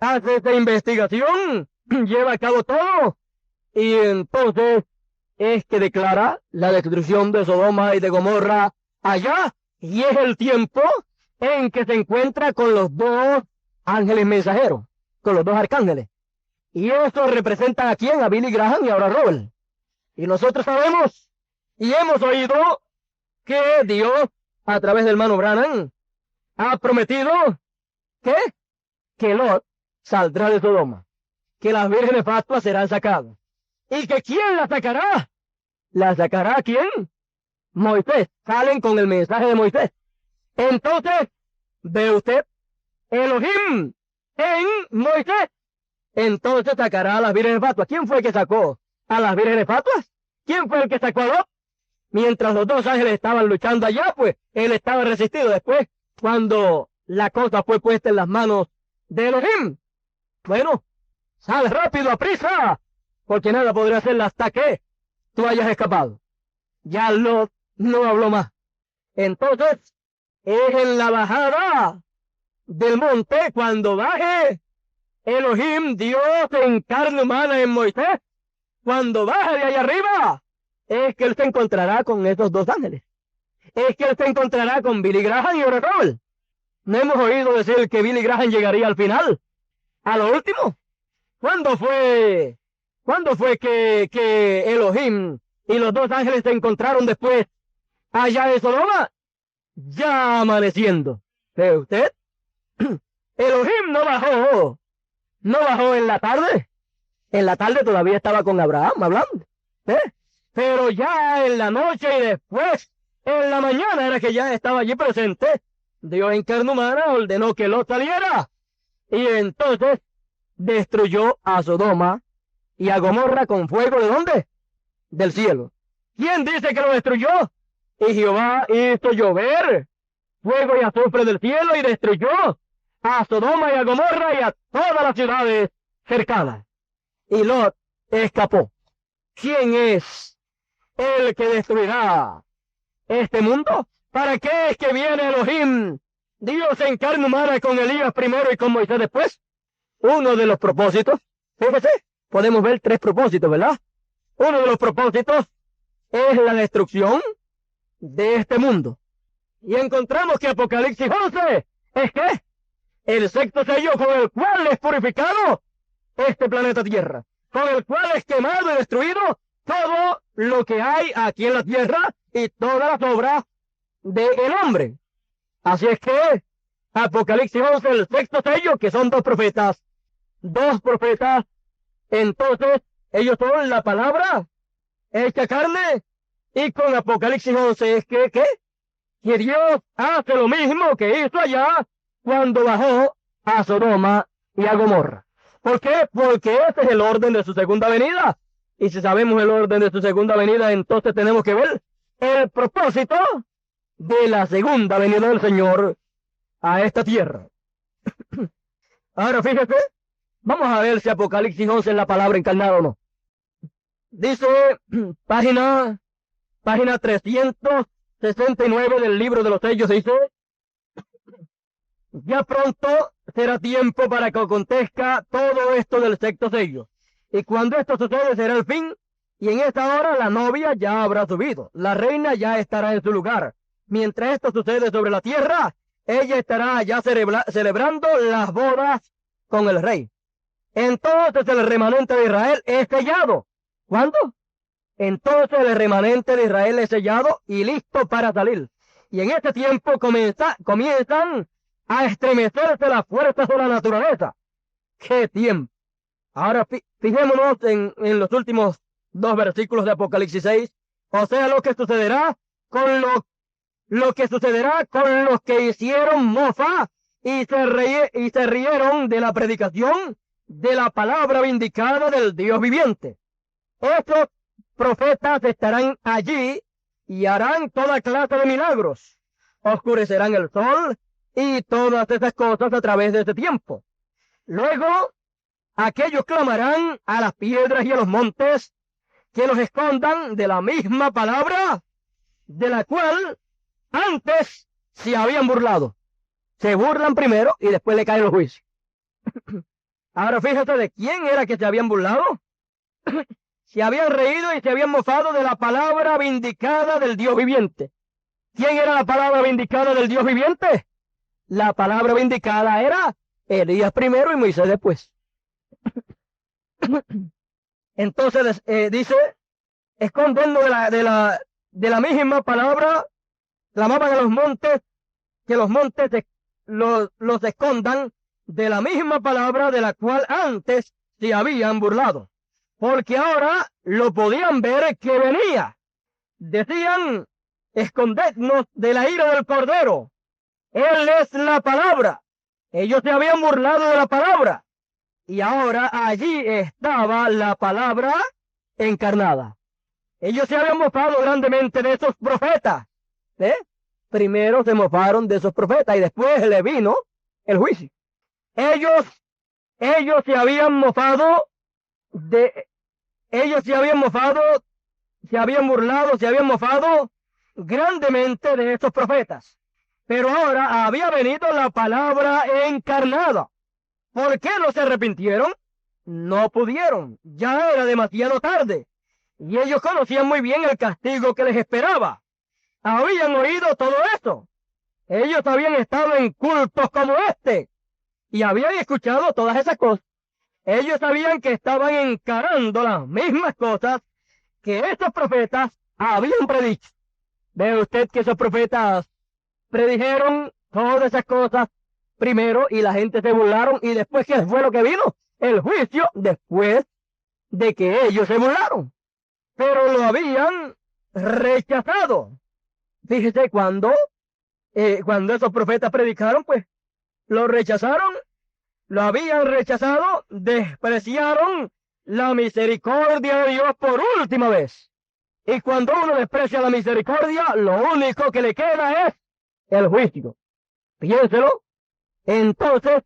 esta investigación, lleva a cabo todo. Y entonces es que declara la destrucción de Sodoma y de Gomorra allá. Y es el tiempo en que se encuentra con los dos ángeles mensajeros, con los dos arcángeles. Y eso representa a quién, a Billy Graham y ahora a Robert. Y nosotros sabemos y hemos oído que Dios, a través del hermano Branham, ha prometido que Lot saldrá de Sodoma, que las vírgenes fatuas serán sacadas. ¿Y que quién la sacará? ¿La sacará quién? Moisés. Salen con el mensaje de Moisés. Entonces, ve usted, Elohim en Moisés. Entonces sacará a las vírgenes fatuas. ¿Quién fue el que sacó a las vírgenes fatuas? ¿Quién fue el que sacó a Lot? Mientras los dos ángeles estaban luchando allá, pues él estaba resistido. Después, cuando la cosa fue puesta en las manos de Elohim, bueno, sal rápido, a prisa, porque nada podría hacerla hasta que tú hayas escapado. Ya Lot no habló más. Entonces, es en la bajada del monte, cuando baje Elohim, Dios en carne humana en Moisés, cuando baje de allá arriba, es que él se encontrará con esos dos ángeles. Es que él se encontrará con Billy Graham y Oracle. No hemos oído decir que Billy Graham llegaría al final, a lo último. ¿Cuándo fue que Elohim y los dos ángeles se encontraron después allá en Sodoma? Ya amaneciendo. ¿Ve usted? Elohim no bajó en la tarde. En la tarde todavía estaba con Abraham hablando. Pero ya en la noche y después, en la mañana era que ya estaba allí presente. Dios en carne humana ordenó que Lot saliera. Y entonces destruyó a Sodoma y a Gomorra con fuego. ¿De dónde? Del cielo. ¿Quién dice que lo destruyó? Y Jehová hizo llover fuego y azufre del cielo y destruyó a Sodoma y a Gomorra y a todas las ciudades cercanas. Y Lot escapó. ¿Quién es el que destruirá este mundo? ¿Para qué es que viene Elohim, Dios en carne humana, con Elías primero y con Moisés después? Uno de los propósitos, fíjese, podemos ver tres propósitos, ¿verdad? Uno de los propósitos es la destrucción de este mundo. Y encontramos que Apocalipsis 11 es que el sexto sello con el cual es purificado este planeta Tierra, con el cual es quemado y destruido todo lo que hay aquí en la Tierra y todas las obras del hombre. Así es que Apocalipsis 11, el sexto sello, que son dos profetas, entonces ellos son la palabra hecha carne, y con Apocalipsis 11 es que Dios hace lo mismo que hizo allá cuando bajó a Sodoma y a Gomorra. ¿Por qué? Porque ese es el orden de su segunda venida. Y si sabemos el orden de su segunda venida, entonces tenemos que ver el propósito de la segunda venida del Señor a esta tierra. Ahora fíjese, vamos a ver si Apocalipsis 11 es la palabra encarnada o no. Dice, página 369 del libro de los sellos, dice: ya pronto será tiempo para que acontezca todo esto del sexto sello. Y cuando esto sucede será el fin, y en esta hora la novia ya habrá subido, la reina ya estará en su lugar. Mientras esto sucede sobre la tierra, ella estará allá celebrando las bodas con el rey. Entonces el remanente de Israel es sellado. ¿Cuándo? Entonces el remanente de Israel es sellado y listo para salir. Y en este tiempo comienzan a estremecerse las fuerzas de la naturaleza. ¡Qué tiempo! Ahora fijémonos en los últimos dos versículos de Apocalipsis 6. O sea, lo que sucederá con lo que sucederá con los que hicieron mofa y se rieron de la predicación de la palabra vindicada del Dios viviente. Estos profetas estarán allí y harán toda clase de milagros. Oscurecerán el sol y todas esas cosas a través de este tiempo. Luego, aquellos clamarán a las piedras y a los montes que los escondan de la misma palabra de la cual antes se habían burlado. Se burlan primero y después le caen los juicios. Ahora fíjate de quién era que se habían burlado. Se habían reído y se habían mofado de la palabra vindicada del Dios viviente. ¿Quién era la palabra vindicada del Dios viviente? La palabra vindicada era Elías primero y Moisés después. Entonces dice, escondiendo de la misma palabra, clamaban a los montes, que los montes los escondan de la misma palabra de la cual antes se habían burlado. Porque ahora lo podían ver que venía. Decían, escondednos de la ira del Cordero. Él es la palabra. Ellos se habían burlado de la palabra. Y ahora allí estaba la palabra encarnada. Ellos se habían mofado grandemente de esos profetas. Primero se mofaron de esos profetas y después le vino el juicio. Ellos se habían mofado se habían burlado, se habían mofado grandemente de estos profetas. Pero ahora había venido la palabra encarnada. ¿Por qué no se arrepintieron? No pudieron. Ya era demasiado tarde. Y ellos conocían muy bien el castigo que les esperaba. Habían oído todo esto. Ellos habían estado en cultos como este. Y habían escuchado todas esas cosas. Ellos sabían que estaban encarando las mismas cosas que estos profetas habían predicho. Ve usted que esos profetas predijeron todas esas cosas primero y la gente se burlaron y después, ¿qué fue lo que vino? El juicio después de que ellos se burlaron. Pero lo habían rechazado. Fíjese, cuando esos profetas predicaron, pues lo rechazaron, lo habían rechazado, despreciaron la misericordia de Dios por última vez. Y cuando uno desprecia la misericordia, lo único que le queda es el juicio. Piénselo. Entonces,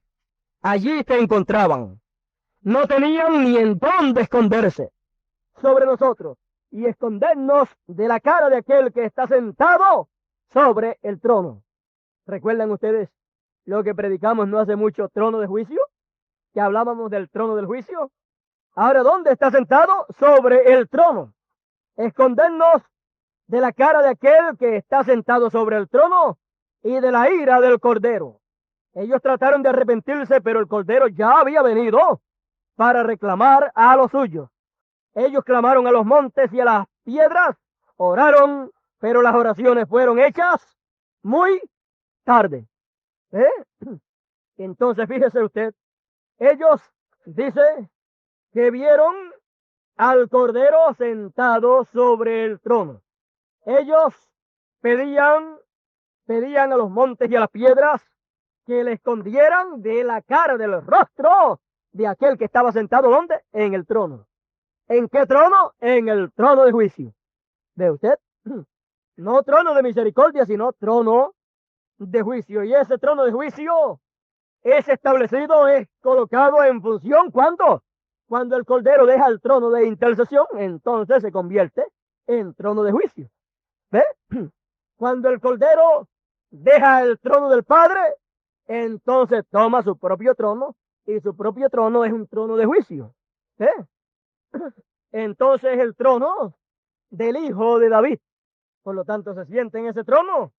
allí se encontraban. No tenían ni en dónde esconderse sobre nosotros y escondernos de la cara de aquel que está sentado sobre el trono. ¿Recuerdan ustedes lo que predicamos no hace mucho, trono de juicio? Que hablábamos del trono del juicio. Ahora, ¿dónde está sentado? Sobre el trono. Escondernos de la cara de aquel que está sentado sobre el trono y de la ira del Cordero. Ellos trataron de arrepentirse, pero el Cordero ya había venido para reclamar a los suyos. Ellos clamaron a los montes y a las piedras, oraron, pero las oraciones fueron hechas muy tarde. Entonces, fíjese usted, ellos, dice, que vieron al Cordero sentado sobre el trono. Ellos pedían a los montes y a las piedras que le escondieran de la cara, del rostro de aquel que estaba sentado, ¿dónde? En el trono. ¿En qué trono? En el trono de juicio. ¿Ve usted? No trono de misericordia, sino trono de juicio. Y ese trono de juicio es establecido, es colocado en función, ¿cuándo? Cuando el Cordero deja el trono de intercesión, entonces se convierte en trono de juicio. ¿Ve? Cuando el Cordero deja el trono del Padre, entonces toma su propio trono, y su propio trono es un trono de juicio. ¿Ve? Entonces el trono del Hijo de David. Por lo tanto, se siente en ese trono,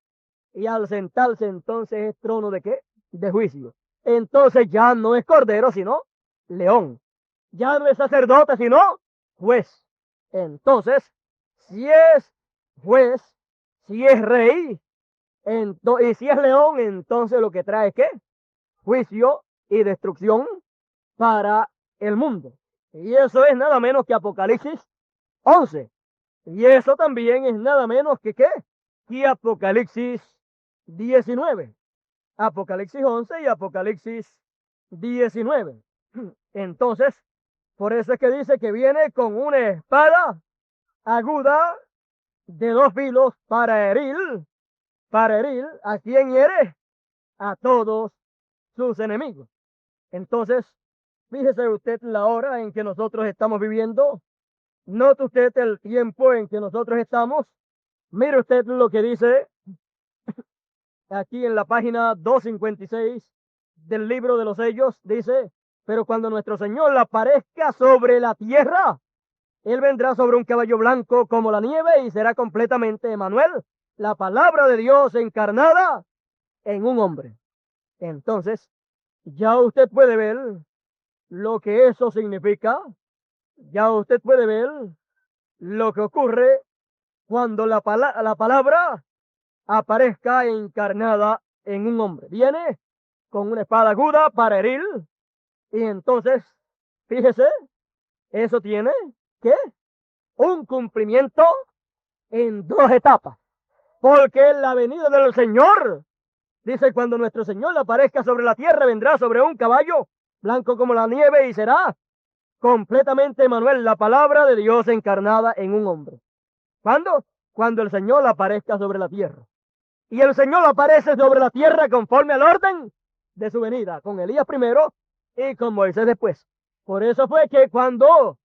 y al sentarse entonces es trono ¿de qué? De juicio. Entonces ya no es cordero, sino león. Ya no es sacerdote, sino juez. Entonces, si es juez, si es rey, y si es león, entonces lo que trae es ¿qué? Juicio y destrucción para el mundo. Y eso es nada menos que Apocalipsis 11. Y eso también es nada menos que ¿qué? Que Apocalipsis 19. Apocalipsis 11 y Apocalipsis 19. Entonces, por eso es que dice que viene con una espada aguda de 2 filos para herir a quien hiere, a todos sus enemigos. Entonces, fíjese usted la hora en que nosotros estamos viviendo. Note usted el tiempo en que nosotros estamos. Mire usted lo que dice aquí en la página 256 del libro de los sellos. Dice, pero cuando nuestro Señor aparezca sobre la tierra, Él vendrá sobre un caballo blanco como la nieve y será completamente Emmanuel, la palabra de Dios encarnada en un hombre. Entonces, ya usted puede ver lo que eso significa. Ya usted puede ver lo que ocurre cuando la palabra aparezca encarnada en un hombre. Viene con una espada aguda para herir. Y entonces, fíjese, eso tiene que un cumplimiento en 2 etapas. Porque la venida del Señor, dice, cuando nuestro Señor aparezca sobre la tierra, vendrá sobre un caballo blanco como la nieve y será completamente Emmanuel, la palabra de Dios encarnada en un hombre. ¿Cuándo? Cuando el Señor aparezca sobre la tierra. Y el Señor aparece sobre la tierra conforme al orden de su venida, con Elías primero y con Moisés después. Por eso fue que cuando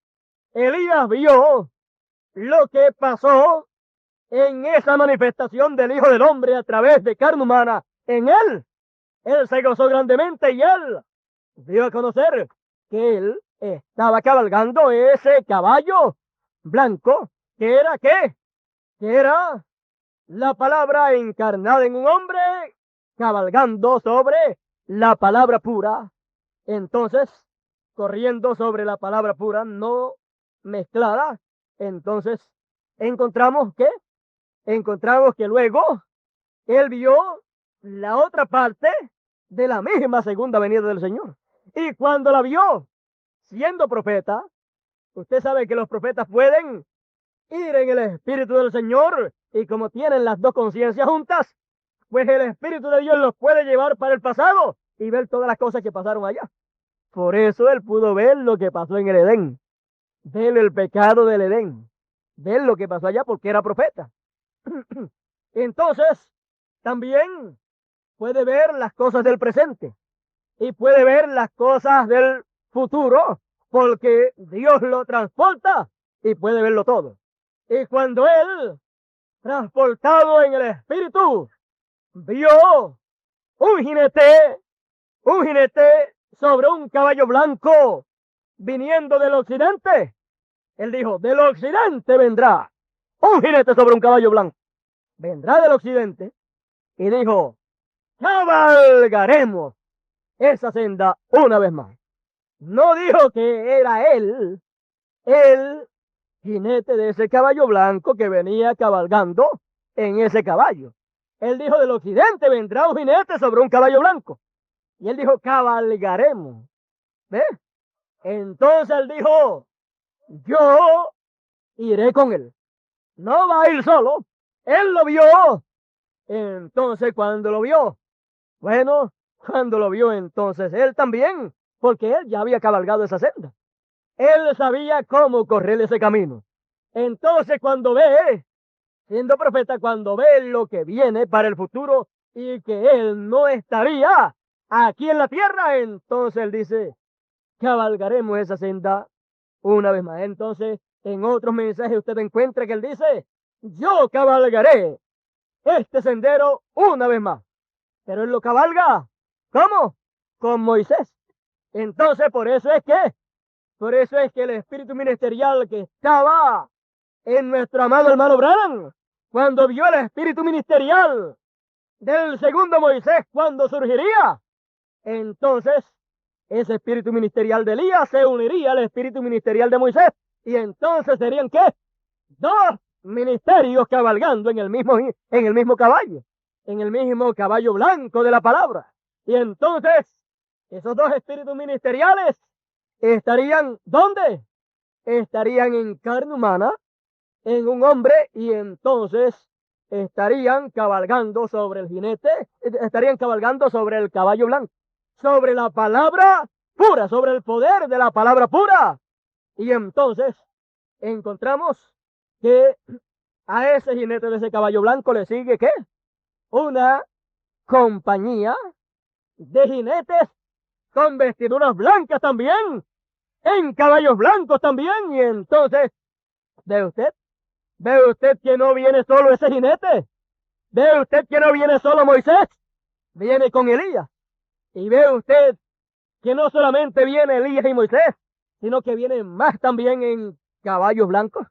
Elías vio lo que pasó en esa manifestación del Hijo del Hombre a través de carne humana en él se gozó grandemente y él dio a conocer que él estaba cabalgando ese caballo blanco, que era ¿qué? Que era la palabra encarnada en un hombre, cabalgando sobre la palabra pura. Entonces, corriendo sobre la palabra pura, no mezclada. Entonces, encontramos que luego él vio la otra parte de la misma segunda venida del Señor. Y cuando la vio, siendo profeta, usted sabe que los profetas pueden ir en el Espíritu del Señor, y como tienen las 2 conciencias juntas, pues el Espíritu de Dios los puede llevar para el pasado y ver todas las cosas que pasaron allá. Por eso él pudo ver lo que pasó en el Edén, ver el pecado del Edén, ver lo que pasó allá porque era profeta. Entonces, también puede ver las cosas del presente y puede ver las cosas del futuro, porque Dios lo transporta y puede verlo todo. Y cuando él, transportado en el Espíritu, vio un jinete sobre un caballo blanco viniendo del occidente, él dijo, del occidente vendrá un jinete sobre un caballo blanco. Vendrá del occidente y dijo, cabalgaremos esa senda una vez más. No dijo que era él, el jinete de ese caballo blanco que venía cabalgando en ese caballo. Él dijo, del occidente vendrá un jinete sobre un caballo blanco. Y él dijo, cabalgaremos. ¿Ves? Entonces él dijo, yo iré con él. No va a ir solo. Él lo vio. Entonces cuando lo vio, entonces él también, porque él ya había cabalgado esa senda. Él sabía cómo correr ese camino. Entonces cuando ve, siendo profeta, cuando ve lo que viene para el futuro y que él no estaría aquí en la tierra, entonces él dice, cabalgaremos esa senda una vez más. Entonces, en otros mensajes usted encuentra que él dice, yo cabalgaré este sendero una vez más. Pero él lo cabalga, ¿cómo? Con Moisés. Entonces, por eso es que el espíritu ministerial que estaba en nuestro amado hermano Branham, cuando vio el espíritu ministerial del segundo Moisés, cuando surgiría, entonces ese espíritu ministerial de Elías se uniría al espíritu ministerial de Moisés, y entonces serían ¿qué? 2 ministerios cabalgando en el mismo caballo, en el mismo caballo blanco de la palabra. Y entonces esos 2 espíritus ministeriales estarían ¿dónde? Estarían en carne humana, en un hombre, y entonces estarían cabalgando sobre el jinete, estarían cabalgando sobre el caballo blanco, sobre la palabra pura, sobre el poder de la palabra pura. Y entonces encontramos que a ese jinete de ese caballo blanco le sigue, ¿qué? Una compañía de jinetes con vestiduras blancas también, en caballos blancos también. Y entonces, ¿ve usted que no viene solo ese jinete? ¿Ve usted que no viene solo Moisés? Viene con Elías. Y ve usted que no solamente viene Elías y Moisés, sino que vienen más también en caballos blancos.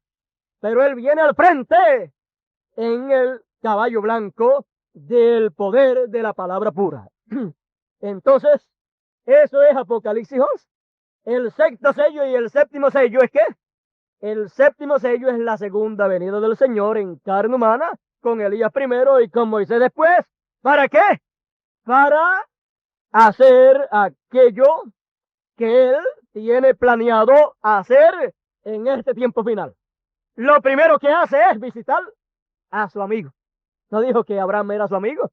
Pero él viene al frente en el caballo blanco del poder de la palabra pura. Entonces, eso es Apocalipsis 11. El sexto sello y el séptimo sello es ¿qué? El séptimo sello es la segunda venida del Señor en carne humana, con Elías primero y con Moisés después. ¿Para qué? Para hacer aquello que él tiene planeado hacer en este tiempo final. Lo primero que hace es visitar a su amigo. ¿No dijo que Abraham era su amigo?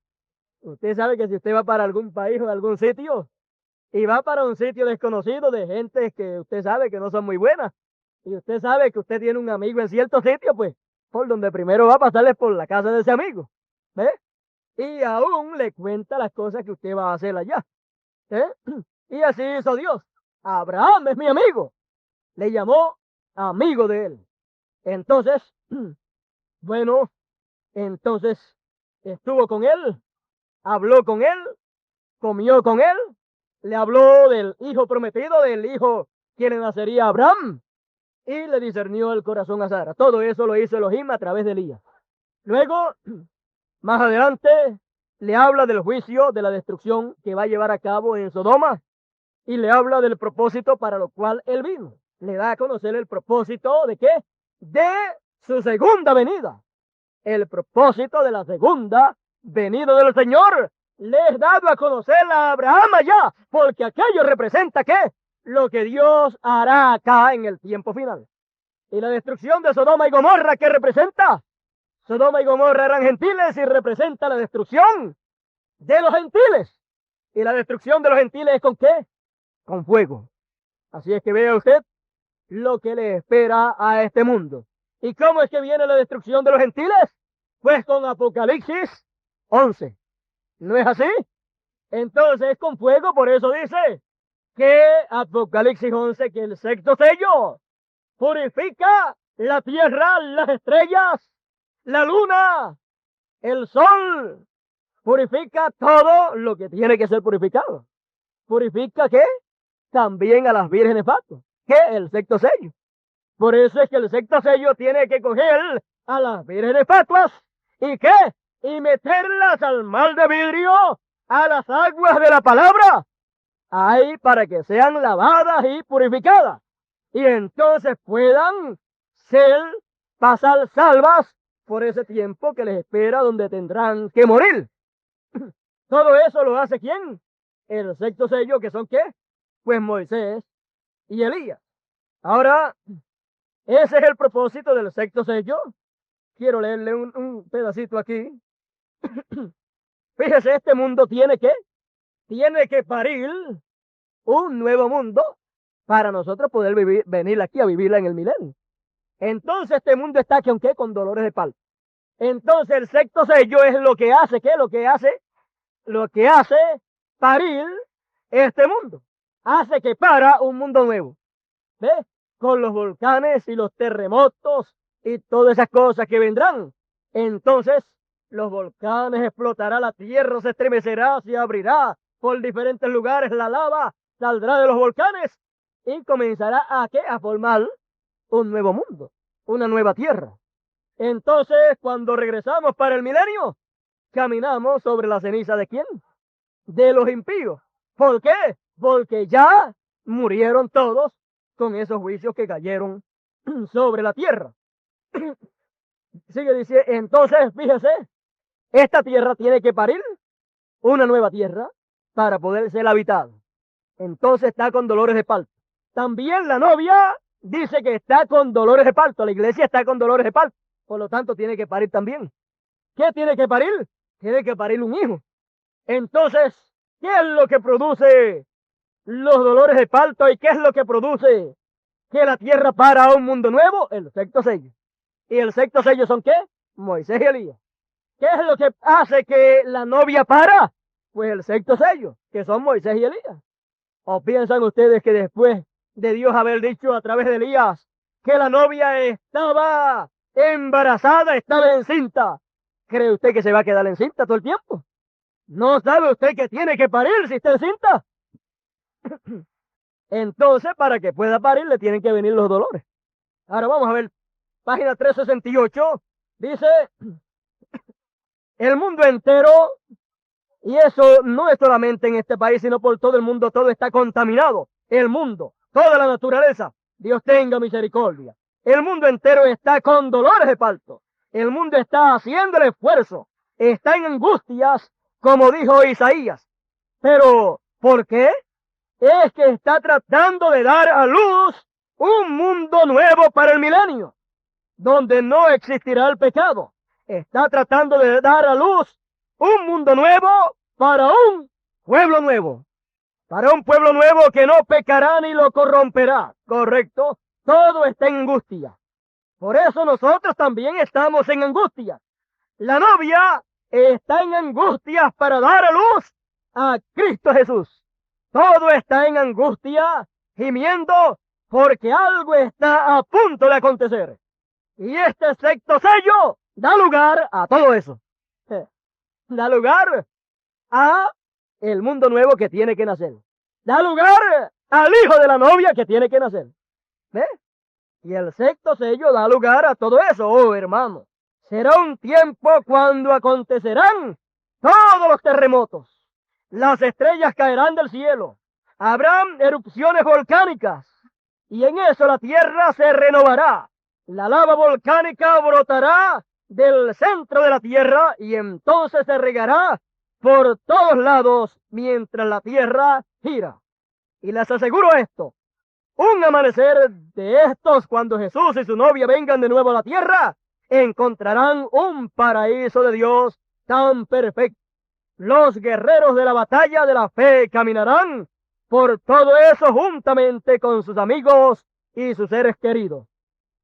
Usted sabe que si usted va para algún país o algún sitio y va para un sitio desconocido de gente que usted sabe que no son muy buenas, y usted sabe que usted tiene un amigo en cierto sitio, pues por donde primero va a pasarle por la casa de ese amigo. ¿Ve? Y aún le cuenta las cosas que usted va a hacer allá. Y así hizo Dios. Abraham es mi amigo. Le llamó amigo de él. Entonces, bueno, entonces estuvo con él, habló con él, comió con él, le habló del hijo prometido, del hijo quien nacería Abraham, y le discernió el corazón a Sara. Todo eso lo hizo Elohim a través de Elías. Luego, más adelante, le habla del juicio, de la destrucción que va a llevar a cabo en Sodoma, y le habla del propósito para lo cual él vino. Le da a conocer el propósito de ¿qué? De su segunda venida. El propósito de la segunda venida del Señor le es dado a conocer a Abraham allá, porque aquello representa ¿qué? Lo que Dios hará acá en el tiempo final. Y la destrucción de Sodoma y Gomorra, ¿qué representa? Sodoma y Gomorra eran gentiles y representa la destrucción de los gentiles. Y la destrucción de los gentiles es ¿con qué? Con fuego. Así es que vea usted lo que le espera a este mundo. ¿Y cómo es que viene la destrucción de los gentiles? Pues con Apocalipsis 11. ¿No es así? Entonces con fuego, por eso dice que Apocalipsis 11, que el sexto sello purifica la tierra, las estrellas, la luna, el sol, purifica todo lo que tiene que ser purificado. ¿Purifica qué? También a las vírgenes fatuas. ¿Qué? El sexto sello. Por eso es que el sexto sello tiene que coger a las vírgenes fatuas. ¿Y qué? Y meterlas al mar de vidrio, a las aguas de la palabra, ahí para que sean lavadas y purificadas. Y entonces puedan pasar salvas por ese tiempo que les espera, donde tendrán que morir. Todo eso lo hace ¿quién? El sexto sello, que son ¿qué? Pues Moisés y Elías. Ahora, ese es el propósito del sexto sello. Quiero leerle un pedacito aquí. Fíjese, este mundo tiene que parir un nuevo mundo para nosotros poder venir aquí a vivirla en el milenio. Entonces este mundo está ¿con qué? Con dolores de parto. Entonces el sexto sello es lo que hace, ¿qué? Lo que hace parir este mundo. Hace que para un mundo nuevo. ¿Ves? Con los volcanes y los terremotos y todas esas cosas que vendrán. Entonces los volcanes explotarán, la tierra se estremecerá, se abrirá por diferentes lugares, la lava saldrá de los volcanes y comenzará a ¿qué? A formar un nuevo mundo, una nueva tierra. Entonces, cuando regresamos para el milenio, caminamos sobre la ceniza ¿de quién? De los impíos. ¿Por qué? Porque ya murieron todos con esos juicios que cayeron sobre la tierra. Sigue diciendo, entonces, fíjese, esta tierra tiene que parir una nueva tierra para poder ser habitada. Entonces está con dolores de parto. También la novia dice que está con dolores de parto. La iglesia está con dolores de parto. Por lo tanto, tiene que parir también. ¿Qué tiene que parir? Tiene que parir un hijo. Entonces, ¿qué es lo que produce los dolores de parto. ¿Y qué es lo que produce que la tierra para a un mundo nuevo? El sexto sello. ¿Y el sexto sello son qué? Moisés y Elías. ¿Qué es lo que hace que la novia para? Pues el sexto sello, que son Moisés y Elías. ¿O piensan ustedes que después de Dios haber dicho a través de Elías que la novia estaba embarazada, estaba encinta, cree usted que se va a quedar encinta todo el tiempo? ¿No sabe usted que tiene que parir si está encinta? Entonces, para que pueda parir, le tienen que venir los dolores. Ahora vamos a ver, página 368, dice, el mundo entero, y eso no es solamente en este país, sino por todo el mundo, todo está contaminado. El mundo, toda la naturaleza, Dios tenga misericordia. El mundo entero está con dolores de parto. El mundo está haciendo el esfuerzo, está en angustias, como dijo Isaías. Pero, ¿por qué? Es que está tratando de dar a luz un mundo nuevo para el milenio, donde no existirá el pecado. Está tratando de dar a luz un mundo nuevo para un pueblo nuevo. Para un pueblo nuevo que no pecará ni lo corromperá. ¿Correcto? Todo está en angustia. Por eso nosotros también estamos en angustia. La novia está en angustias para dar a luz a Cristo Jesús. Todo está en angustia, gimiendo, porque algo está a punto de acontecer. Y este sexto sello da lugar a todo eso. Da lugar a el mundo nuevo que tiene que nacer. Da lugar al hijo de la novia que tiene que nacer. ¿Ve? Y el sexto sello da lugar a todo eso, oh hermano. Será un tiempo cuando acontecerán todos los terremotos. Las estrellas caerán del cielo. Habrán erupciones volcánicas. Y en eso la tierra se renovará. La lava volcánica brotará del centro de la tierra y entonces se regará por todos lados mientras la tierra gira. Y les aseguro esto, un amanecer de estos cuando Jesús y su novia vengan de nuevo a la tierra, encontrarán un paraíso de Dios tan perfecto. Los guerreros de la batalla de la fe caminarán por todo eso juntamente con sus amigos y sus seres queridos.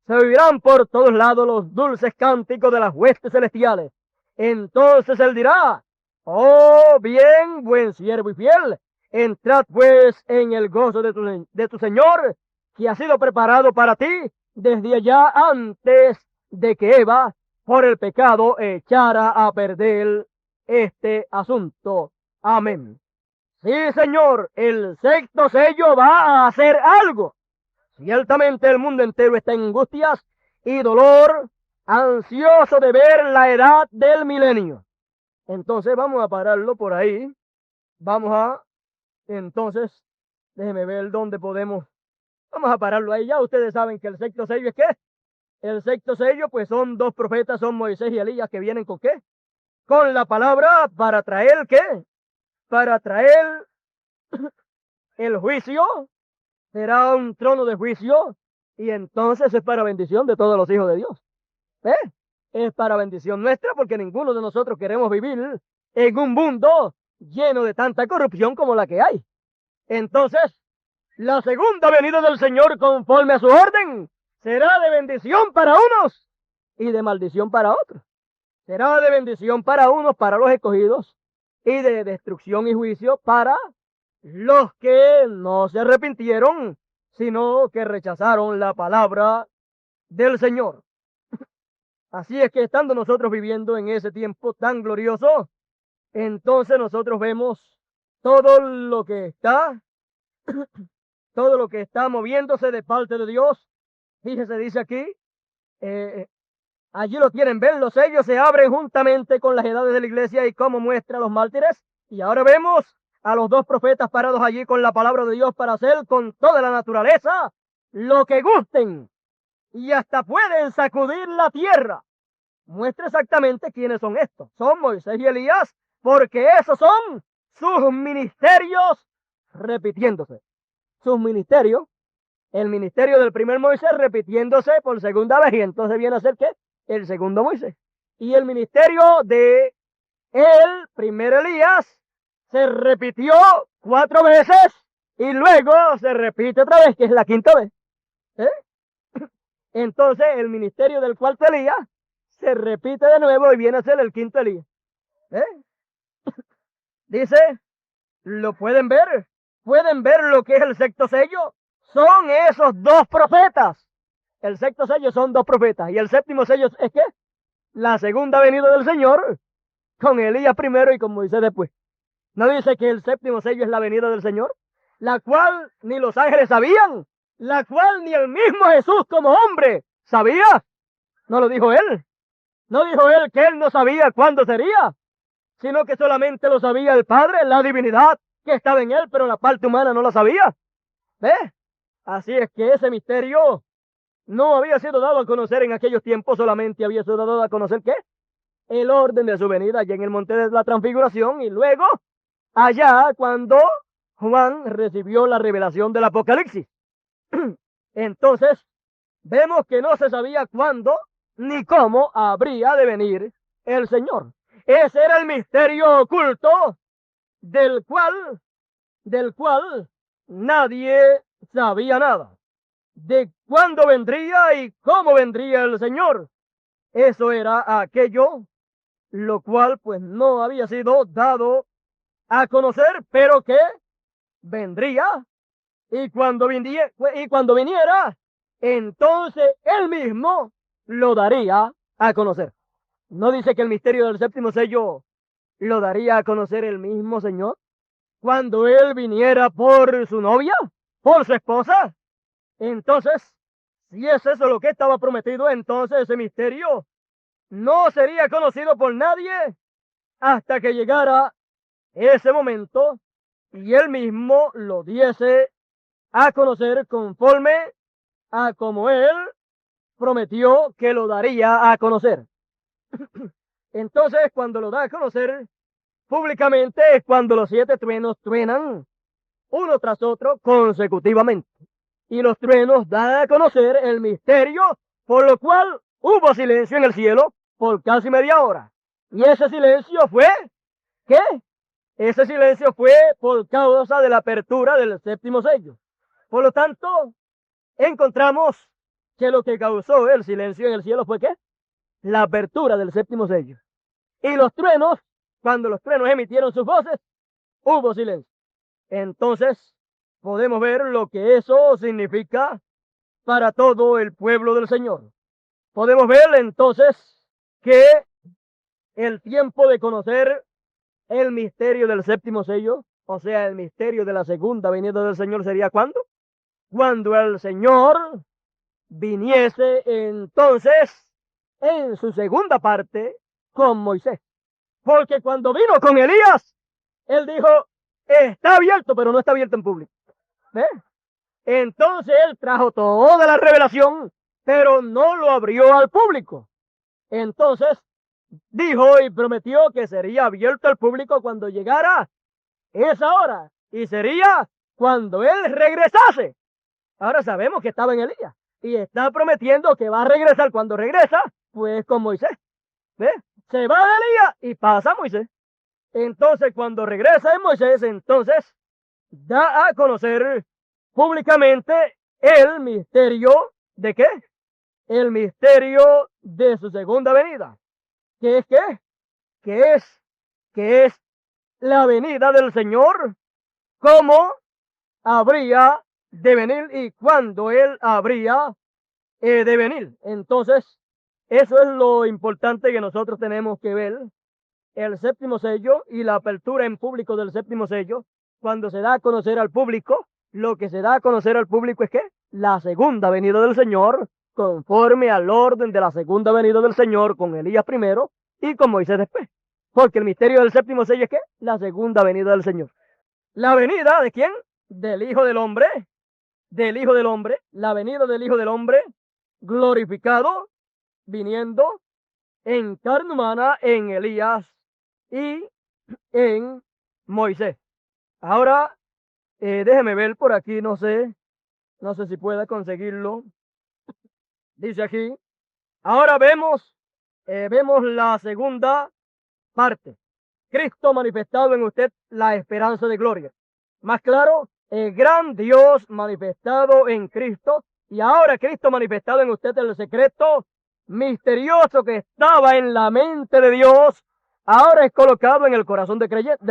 Se oirán por todos lados los dulces cánticos de las huestes celestiales. Entonces él dirá, oh bien, buen siervo y fiel, entrad pues en el gozo de tu Señor, que ha sido preparado para ti desde allá antes de que Eva, por el pecado, echara a perder este asunto. Amén. Sí, Señor, el sexto sello va a hacer algo. Ciertamente el mundo entero está en angustias y dolor, ansioso de ver la edad del milenio. Entonces vamos a pararlo por ahí. Entonces, déjeme ver dónde podemos. Vamos a pararlo ahí. Ya ustedes saben que el sexto sello es ¿qué? El sexto sello, pues son dos profetas, son Moisés y Elías, que vienen ¿con qué? Con la palabra para traer ¿qué? Para traer el juicio. Será un trono de juicio y entonces es para bendición de todos los hijos de Dios. ¿Eh? Es para bendición nuestra porque ninguno de nosotros queremos vivir en un mundo lleno de tanta corrupción como la que hay. Entonces, la segunda venida del Señor conforme a su orden será de bendición para unos y de maldición para otros. Será de bendición para unos, para los escogidos, y de destrucción y juicio para los que no se arrepintieron, sino que rechazaron la palabra del Señor. Así es que estando nosotros viviendo en ese tiempo tan glorioso, entonces nosotros vemos todo lo que está moviéndose de parte de Dios. Fíjese, dice aquí, allí lo tienen, ven, los sellos se abren juntamente con las edades de la iglesia y como muestra los mártires. Y ahora vemos a los dos profetas parados allí con la palabra de Dios para hacer con toda la naturaleza lo que gusten. Y hasta pueden sacudir la tierra. Muestra exactamente quiénes son estos. Son Moisés y Elías, porque esos son sus ministerios repitiéndose. Sus ministerios, el ministerio del primer Moisés repitiéndose por segunda vez, y entonces viene a ser ¿qué? El segundo Moisés. Y el ministerio de el primer Elías se repitió 4 veces y luego se repite otra vez, que es la quinta vez. ¿Eh? Entonces el ministerio del cuarto Elías se repite de nuevo y viene a ser el quinto Elías. ¿Eh? Dice, ¿lo pueden ver? ¿Pueden ver lo que es el sexto sello? Son esos dos profetas. El sexto sello son dos profetas. Y el séptimo sello es ¿qué? La segunda venida del Señor, con Elías primero y con Moisés después. ¿No dice que el séptimo sello es la venida del Señor? La cual ni los ángeles sabían, la cual ni el mismo Jesús como hombre sabía. No lo dijo él. No dijo él que él no sabía cuándo sería, sino que solamente lo sabía el Padre, la divinidad que estaba en él, pero la parte humana no la sabía. ¿Ves? Así es que ese misterio no había sido dado a conocer en aquellos tiempos, solamente había sido dado a conocer ¿qué? El orden de su venida allá en el monte de la transfiguración y luego allá cuando Juan recibió la revelación del Apocalipsis. Entonces, vemos que no se sabía cuándo ni cómo habría de venir el Señor. Ese era el misterio oculto del cual nadie sabía nada. De cuándo vendría y cómo vendría el Señor. Eso era aquello lo cual pues no había sido dado a conocer, pero que vendría y cuando viniera, entonces él mismo lo daría a conocer. ¿No dice que el misterio del séptimo sello lo daría a conocer el mismo Señor? Cuando él viniera por su novia, por su esposa. Entonces, si es eso lo que estaba prometido, entonces ese misterio no sería conocido por nadie hasta que llegara ese momento y él mismo lo diese a conocer conforme a como él prometió que lo daría a conocer. Entonces, cuando lo da a conocer públicamente es cuando los 7 truenos truenan uno tras otro consecutivamente. Y los truenos dan a conocer el misterio, por lo cual hubo silencio en el cielo por casi media hora. Y ese silencio fue, ¿qué? Ese silencio fue por causa de la apertura del séptimo sello. Por lo tanto, encontramos que lo que causó el silencio en el cielo fue ¿qué? La apertura del séptimo sello. Y los truenos, cuando los truenos emitieron sus voces, hubo silencio. Entonces, podemos ver lo que eso significa para todo el pueblo del Señor. Podemos ver entonces que el tiempo de conocer el misterio del séptimo sello, o sea, el misterio de la segunda venida del Señor, ¿sería cuándo? Cuando el Señor viniese entonces en su segunda parte con Moisés. Porque cuando vino con Elías, él dijo, está abierto, pero no está abierto en público. ¿Ves? Entonces él trajo toda la revelación, pero no lo abrió al público. Entonces dijo y prometió que sería abierto al público cuando llegara esa hora. Y sería cuando él regresase. Ahora sabemos que estaba en Elías. Y está prometiendo que va a regresar cuando regresa, pues con Moisés. ¿Ves? Se va de Elías y pasa a Moisés. Entonces cuando regresa en Moisés, entonces da a conocer públicamente el misterio ¿de qué? El misterio de su segunda venida. ¿Qué es qué? Que es la venida del Señor, cómo habría de venir y cuándo él habría de venir. Entonces, eso es lo importante que nosotros tenemos que ver. El séptimo sello y la apertura en público del séptimo sello, cuando se da a conocer al público, lo que se da a conocer al público es que la segunda venida del Señor, conforme al orden de la segunda venida del Señor con Elías primero y con Moisés después. Porque el misterio del séptimo sello es que la segunda venida del Señor. La venida ¿de quién? Del Hijo del Hombre, la venida del Hijo del Hombre glorificado, viniendo en carne humana en Elías y en Moisés. Ahora, déjeme ver por aquí, no sé si pueda conseguirlo. Dice aquí, ahora vemos la segunda parte. Cristo manifestado en usted la esperanza de gloria. Más claro, el gran Dios manifestado en Cristo, y ahora Cristo manifestado en usted, el secreto misterioso que estaba en la mente de Dios, ahora es colocado en el corazón del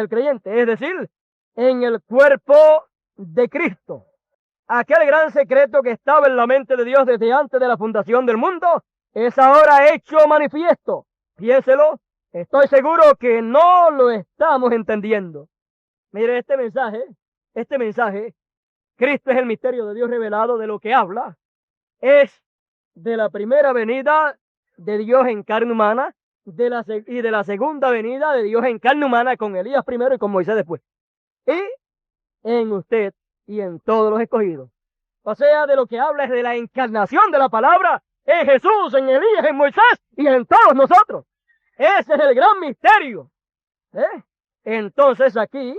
creyente, es decir, en el cuerpo de Cristo. Aquel gran secreto que estaba en la mente de Dios desde antes de la fundación del mundo, es ahora hecho manifiesto. Piénselo, estoy seguro que no lo estamos entendiendo. Mire este mensaje, Cristo es el misterio de Dios revelado, de lo que habla, es de la primera venida de Dios en carne humana, y de la segunda venida de Dios en carne humana con Elías primero y con Moisés después. Y en usted y en todos los escogidos. O sea, de lo que habla es de la encarnación de la palabra en Jesús, en Elías, en Moisés y en todos nosotros. Ese es el gran misterio. Entonces aquí,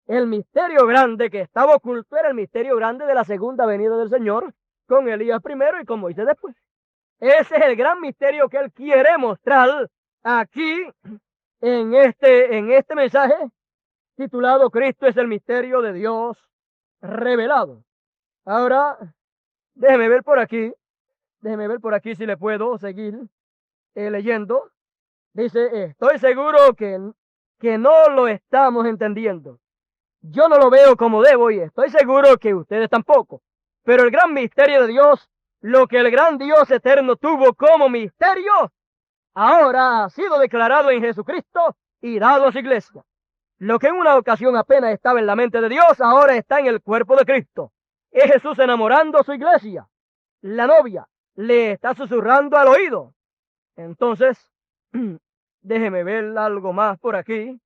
el misterio grande que estaba oculto era el misterio grande de la segunda venida del Señor con Elías primero y con Moisés después. Ese es el gran misterio que Él quiere mostrar aquí en este mensaje titulado Cristo es el misterio de Dios revelado. Ahora, déjeme ver por aquí si le puedo seguir leyendo. Dice, estoy seguro que no lo estamos entendiendo. Yo no lo veo como debo y estoy seguro que ustedes tampoco. Pero el gran misterio de Dios, lo que el gran Dios eterno tuvo como misterio, ahora ha sido declarado en Jesucristo y dado a su iglesia. Lo que en una ocasión apenas estaba en la mente de Dios, ahora está en el cuerpo de Cristo. Es Jesús enamorando a su iglesia. La novia le está susurrando al oído. Entonces, déjeme ver algo más por aquí,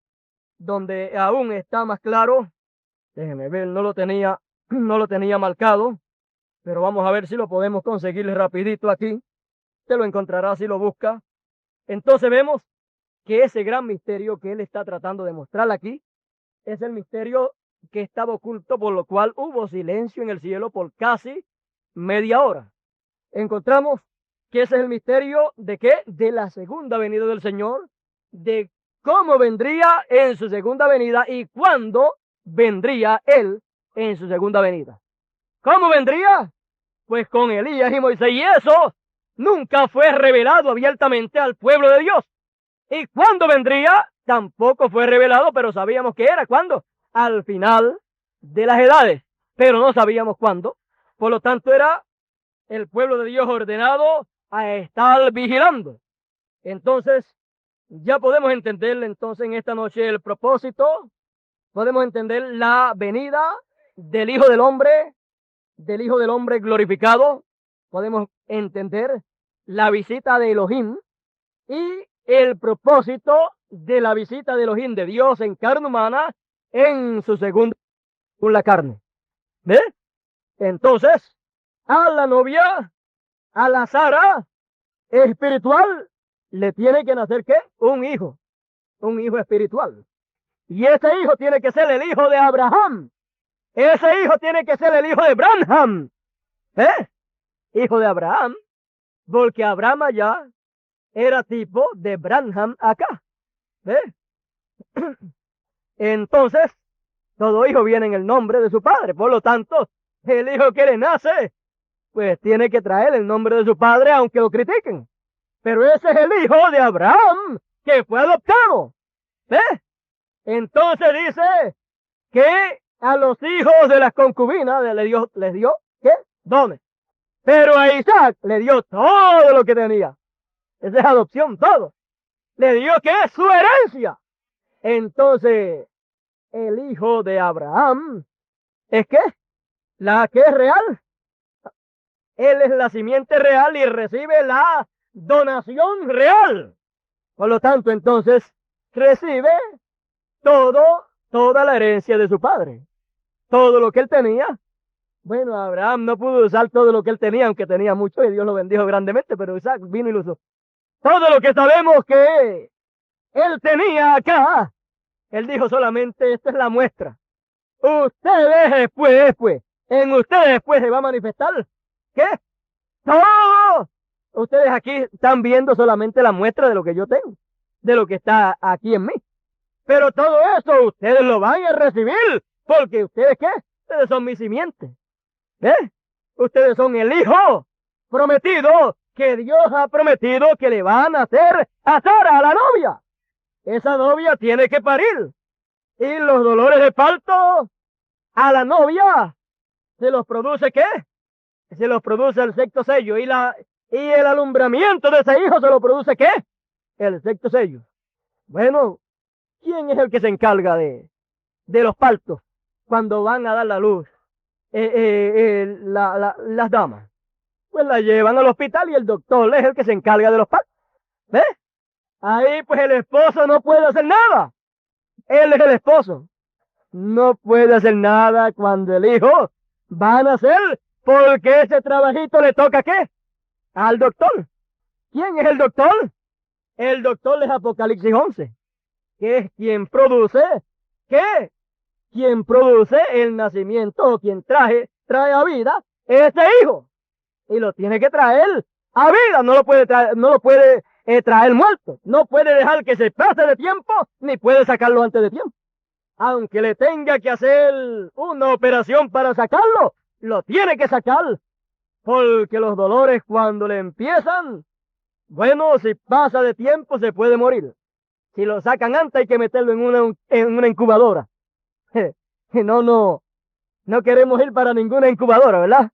donde aún está más claro. Déjeme ver, no lo tenía marcado, pero vamos a ver si lo podemos conseguir rapidito aquí. Usted lo encontrará si lo busca. Entonces vemos que ese gran misterio que él está tratando de mostrar aquí es el misterio que estaba oculto, por lo cual hubo silencio en el cielo por casi media hora. Encontramos que ese es el misterio de ¿qué? De la segunda venida del Señor, de cómo vendría en su segunda venida y cuándo vendría Él en su segunda venida. ¿Cómo vendría? Pues con Elías y Moisés, y eso nunca fue revelado abiertamente al pueblo de Dios. ¿Y cuándo vendría? Tampoco fue revelado, pero sabíamos que era cuándo, al final de las edades, pero no sabíamos cuándo. Por lo tanto, era el pueblo de Dios ordenado a estar vigilando. Entonces, ya podemos entender entonces en esta noche el propósito, podemos entender la venida del Hijo del Hombre glorificado, podemos entender la visita de Elohim y el propósito de la visita de Elohim, de Dios en carne humana, en su segunda con la carne. ¿Ve? Entonces, a la novia, a la Sara espiritual, le tiene que nacer ¿qué? Un hijo espiritual. Y ese hijo tiene que ser el hijo de Abraham. Ese hijo tiene que ser el hijo de Branham. Hijo de Abraham, porque Abraham allá era tipo de Branham acá. Entonces, todo hijo viene en el nombre de su padre. Por lo tanto, el hijo que le nace, pues tiene que traer el nombre de su padre, aunque lo critiquen. Pero ese es el hijo de Abraham, que fue adoptado. Entonces dice que a los hijos de las concubinas les dio, ¿qué? Dones. Pero a Isaac le dio todo lo que tenía. Esa es adopción, todo. Le dio que es su herencia. Entonces, el hijo de Abraham es ¿qué? La que es real. Él es la simiente real y recibe la donación real. Por lo tanto, entonces, recibe toda la herencia de su padre. Todo lo que él tenía. Bueno, Abraham no pudo usar todo lo que él tenía, aunque tenía mucho y Dios lo bendijo grandemente, pero Isaac vino y lo usó. Todo lo que sabemos que él tenía acá, él dijo solamente, esta es la muestra. Ustedes después, en ustedes después se va a manifestar, ¿qué? Todo. Ustedes aquí están viendo solamente la muestra de lo que yo tengo, de lo que está aquí en mí. Pero todo eso ustedes lo van a recibir, porque ustedes, ¿qué? Ustedes son mi simiente. Ustedes son el hijo prometido que Dios ha prometido que le van a hacer a Sara, a la novia. Esa novia tiene que parir. Y los dolores de parto a la novia se los produce ¿qué? Se los produce el sexto sello. Y el alumbramiento de ese hijo se lo produce ¿qué? El sexto sello. Bueno, ¿quién es el que se encarga de los partos cuando van a dar la luz? Las damas. Pues la llevan al hospital y el doctor es el que se encarga de los partos. ¿Ves? Ahí pues el esposo no puede hacer nada. Él es el esposo. No puede hacer nada cuando el hijo va a nacer, porque ese trabajito le toca ¿qué? Al doctor. ¿Quién es el doctor? El doctor es Apocalipsis 11, que es quien produce ¿qué? Quien produce el nacimiento, o quien trae a vida ese hijo. Y lo tiene que traer a vida, no lo puede traer muerto. No puede dejar que se pase de tiempo, ni puede sacarlo antes de tiempo. Aunque le tenga que hacer una operación para sacarlo, lo tiene que sacar. Porque los dolores cuando le empiezan, bueno, si pasa de tiempo se puede morir. Si lo sacan antes hay que meterlo en una incubadora. No queremos ir para ninguna incubadora, ¿verdad?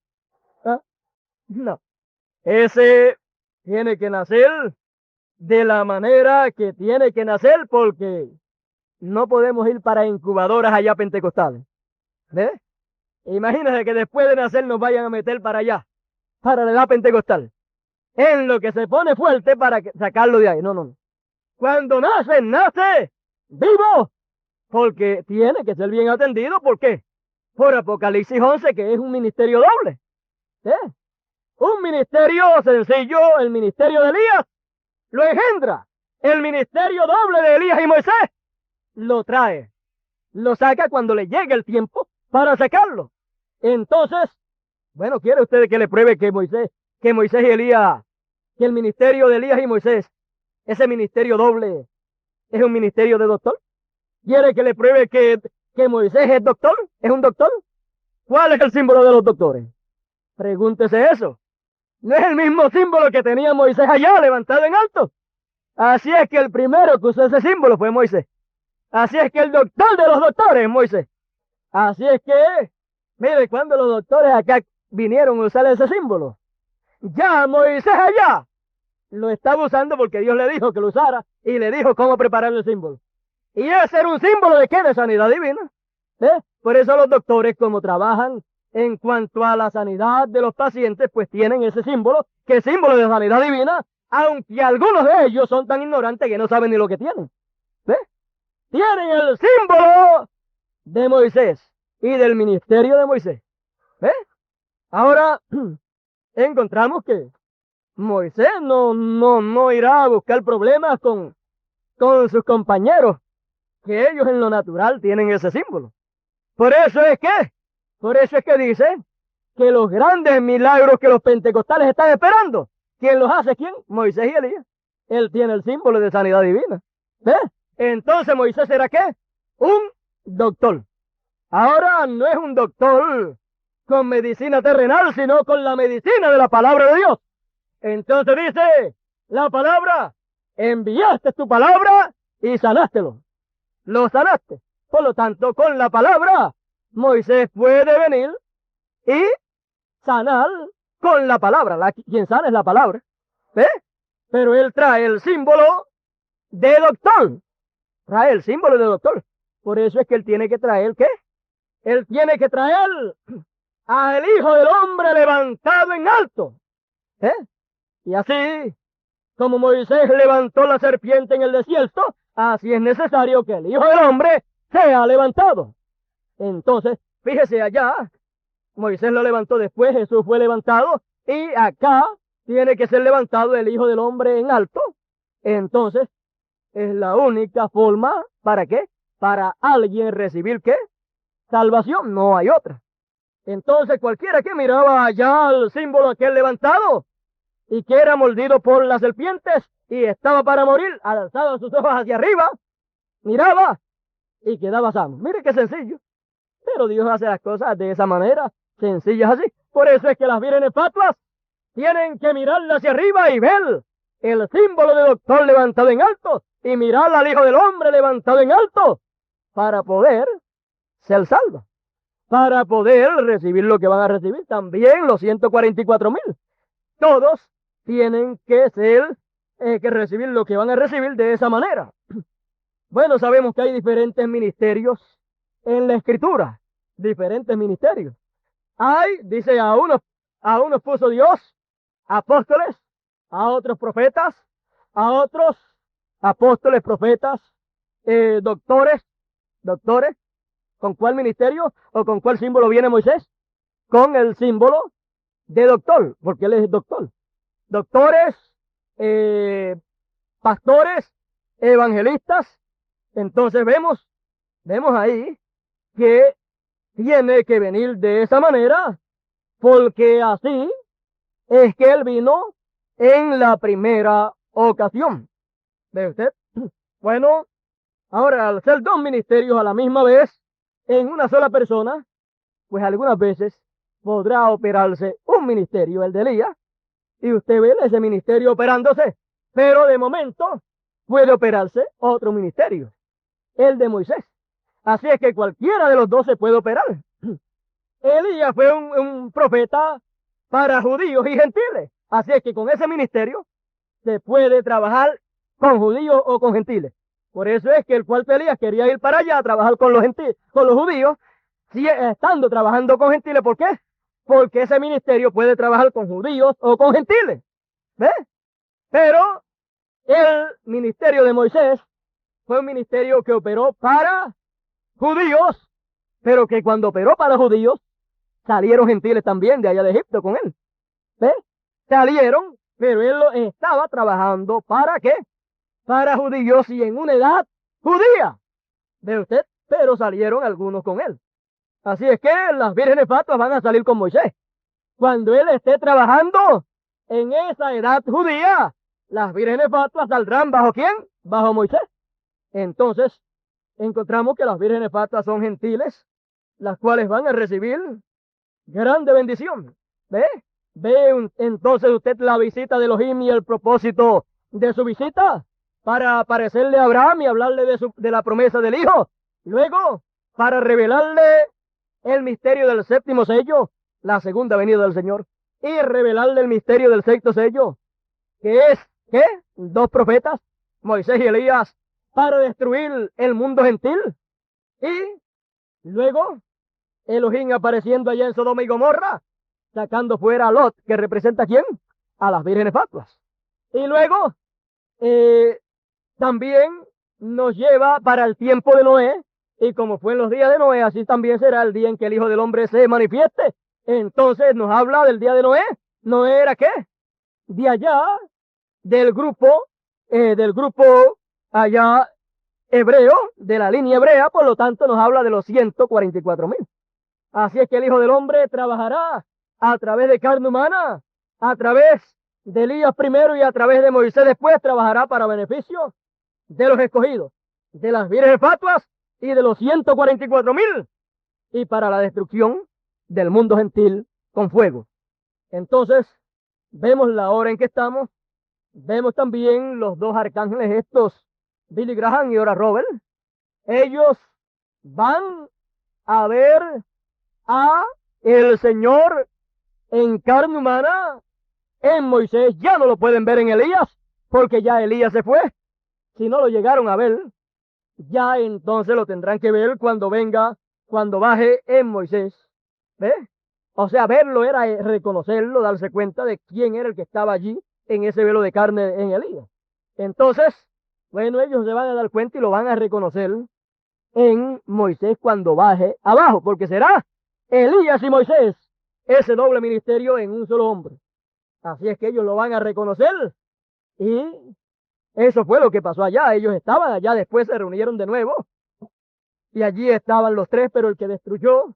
¿Ah? No. Ese tiene que nacer de la manera que tiene que nacer, porque no podemos ir para incubadoras allá pentecostales. ¿Ves? Imagínense que después de nacer nos vayan a meter para allá, para la edad pentecostal, en lo que se pone fuerte para sacarlo de ahí. No. Cuando nace vivo, porque tiene que ser bien atendido. ¿Por qué? Por Apocalipsis 11, que es un ministerio doble. Un ministerio sencillo, el ministerio de Elías, lo engendra. El ministerio doble de Elías y Moisés lo trae. Lo saca cuando le llegue el tiempo para sacarlo. Entonces, bueno, ¿quiere usted que le pruebe que Moisés y Elías, que el ministerio de Elías y Moisés, ese ministerio doble, es un ministerio de doctor? ¿Quiere que le pruebe que Moisés es doctor? ¿Es un doctor? ¿Cuál es el símbolo de los doctores? Pregúntese eso. ¿No es el mismo símbolo que tenía Moisés allá, levantado en alto? Así es que el primero que usó ese símbolo fue Moisés. Así es que el doctor de los doctores es Moisés. Así es que, mire, cuando los doctores acá vinieron a usar ese símbolo, ya Moisés allá lo estaba usando porque Dios le dijo que lo usara y le dijo cómo preparar el símbolo. Y ese era un símbolo ¿de qué? De sanidad divina. Por eso los doctores, como trabajan en cuanto a la sanidad de los pacientes, pues tienen ese símbolo, que es símbolo de sanidad divina, aunque algunos de ellos son tan ignorantes que no saben ni lo que tienen. Tienen el símbolo de Moisés y del ministerio de Moisés. Ahora encontramos que Moisés no irá a buscar problemas con sus compañeros, que ellos en lo natural tienen ese símbolo. Por eso es que dice que los grandes milagros que los pentecostales están esperando, ¿quién los hace? ¿Quién? Moisés y Elías. Él tiene el símbolo de sanidad divina. Entonces Moisés ¿será qué? Un doctor. Ahora no es un doctor con medicina terrenal, sino con la medicina de la palabra de Dios. Entonces dice la palabra, enviaste tu palabra y sanástelo. Lo sanaste. Por lo tanto, con la palabra, Moisés puede venir y sanar con la palabra. Quien sana es la palabra. Pero él trae el símbolo de doctor. Trae el símbolo de doctor. Por eso es que él tiene que traer, ¿qué? Él tiene que traer al Hijo del Hombre levantado en alto. Y así como Moisés levantó la serpiente en el desierto, así es necesario que el Hijo del Hombre sea levantado. Entonces, fíjese allá, Moisés lo levantó después, Jesús fue levantado, y acá tiene que ser levantado el Hijo del Hombre en alto. Entonces, es la única forma, ¿para qué? Para alguien recibir, ¿qué? Salvación, no hay otra. Entonces, cualquiera que miraba allá el símbolo aquel levantado, y que era mordido por las serpientes, y estaba para morir, alzaba sus ojos hacia arriba, miraba, y quedaba sano. Mire qué sencillo. Pero Dios hace las cosas de esa manera, sencillas así. Por eso es que las vírgenes fatuas tienen que mirarle hacia arriba y ver el símbolo de doctor levantado en alto y mirar al Hijo del Hombre levantado en alto para poder ser salvos, para poder recibir lo que van a recibir. También los 144,000. Todos tienen que ser, que recibir lo que van a recibir de esa manera. Bueno, sabemos que hay diferentes ministerios en la Escritura, diferentes ministerios. Dice, a unos puso Dios apóstoles, a otros profetas, a otros apóstoles, profetas, doctores. ¿Con cuál ministerio o con cuál símbolo viene Moisés? Con el símbolo de doctor, porque él es doctor. Doctores, pastores, evangelistas. Entonces vemos ahí que tiene que venir de esa manera, porque así es que él vino en la primera ocasión. ¿Ve usted? Bueno, ahora al ser dos ministerios a la misma vez, en una sola persona, pues algunas veces podrá operarse un ministerio, el de Elías, y usted ve ese ministerio operándose, pero de momento puede operarse otro ministerio, el de Moisés. Así es que cualquiera de los dos se puede operar. Elías fue un profeta para judíos y gentiles. Así es que con ese ministerio se puede trabajar con judíos o con gentiles. Por eso es que el cuarto Elías quería ir para allá a trabajar con los gentiles, con los judíos, estando trabajando con gentiles. ¿Por qué? Porque ese ministerio puede trabajar con judíos o con gentiles. ¿Ves? Pero el ministerio de Moisés fue un ministerio que operó para judíos, pero que cuando operó para judíos, salieron gentiles también de allá de Egipto con él. ¿Ves? Salieron, pero él estaba trabajando ¿para qué? Para judíos y en una edad judía. ¿Ve usted? Pero salieron algunos con él. Así es que las vírgenes fatuas van a salir con Moisés. Cuando él esté trabajando en esa edad judía, las vírgenes fatuas saldrán ¿bajo quién? Bajo Moisés. Entonces, encontramos que las vírgenes fatuas son gentiles, las cuales van a recibir grande bendición. ¿Ve? Entonces usted la visita de Elohim y el propósito de su visita para aparecerle a Abraham y hablarle de la promesa del Hijo. Luego, para revelarle el misterio del séptimo sello, la segunda venida del Señor, y revelarle el misterio del sexto sello, que es, ¿qué? Dos profetas, Moisés y Elías, para destruir el mundo gentil. Y luego, Elohim apareciendo allá en Sodoma y Gomorra, sacando fuera a Lot, que representa ¿a quién? A las vírgenes fatuas. Y luego, también nos lleva para el tiempo de Noé, y como fue en los días de Noé, así también será el día en que el Hijo del Hombre se manifieste. Entonces nos habla del día de Noé. ¿Noé era qué? De allá, del grupo allá hebreo, de la línea hebrea, por lo tanto nos habla de los 144,000. Así es que el Hijo del Hombre trabajará a través de carne humana, a través de Elías primero y a través de Moisés después, trabajará para beneficio de los escogidos, de las vírgenes fatuas y de los 144,000, y para la destrucción del mundo gentil con fuego. Entonces, vemos la hora en que estamos, vemos también los dos arcángeles estos, Billy Graham y Oral Roberts. Ellos van a ver a el Señor en carne humana en Moisés. Ya no lo pueden ver en Elías, porque ya Elías se fue. Si no lo llegaron a ver, ya entonces lo tendrán que ver cuando baje en Moisés. ¿Ves? O sea, verlo era reconocerlo, darse cuenta de quién era el que estaba allí en ese velo de carne en Elías. Entonces, bueno, ellos se van a dar cuenta y lo van a reconocer en Moisés cuando baje abajo, porque será Elías y Moisés, ese doble ministerio en un solo hombre. Así es que ellos lo van a reconocer, y eso fue lo que pasó allá. Ellos estaban allá, después se reunieron de nuevo, y allí estaban los tres, pero el que destruyó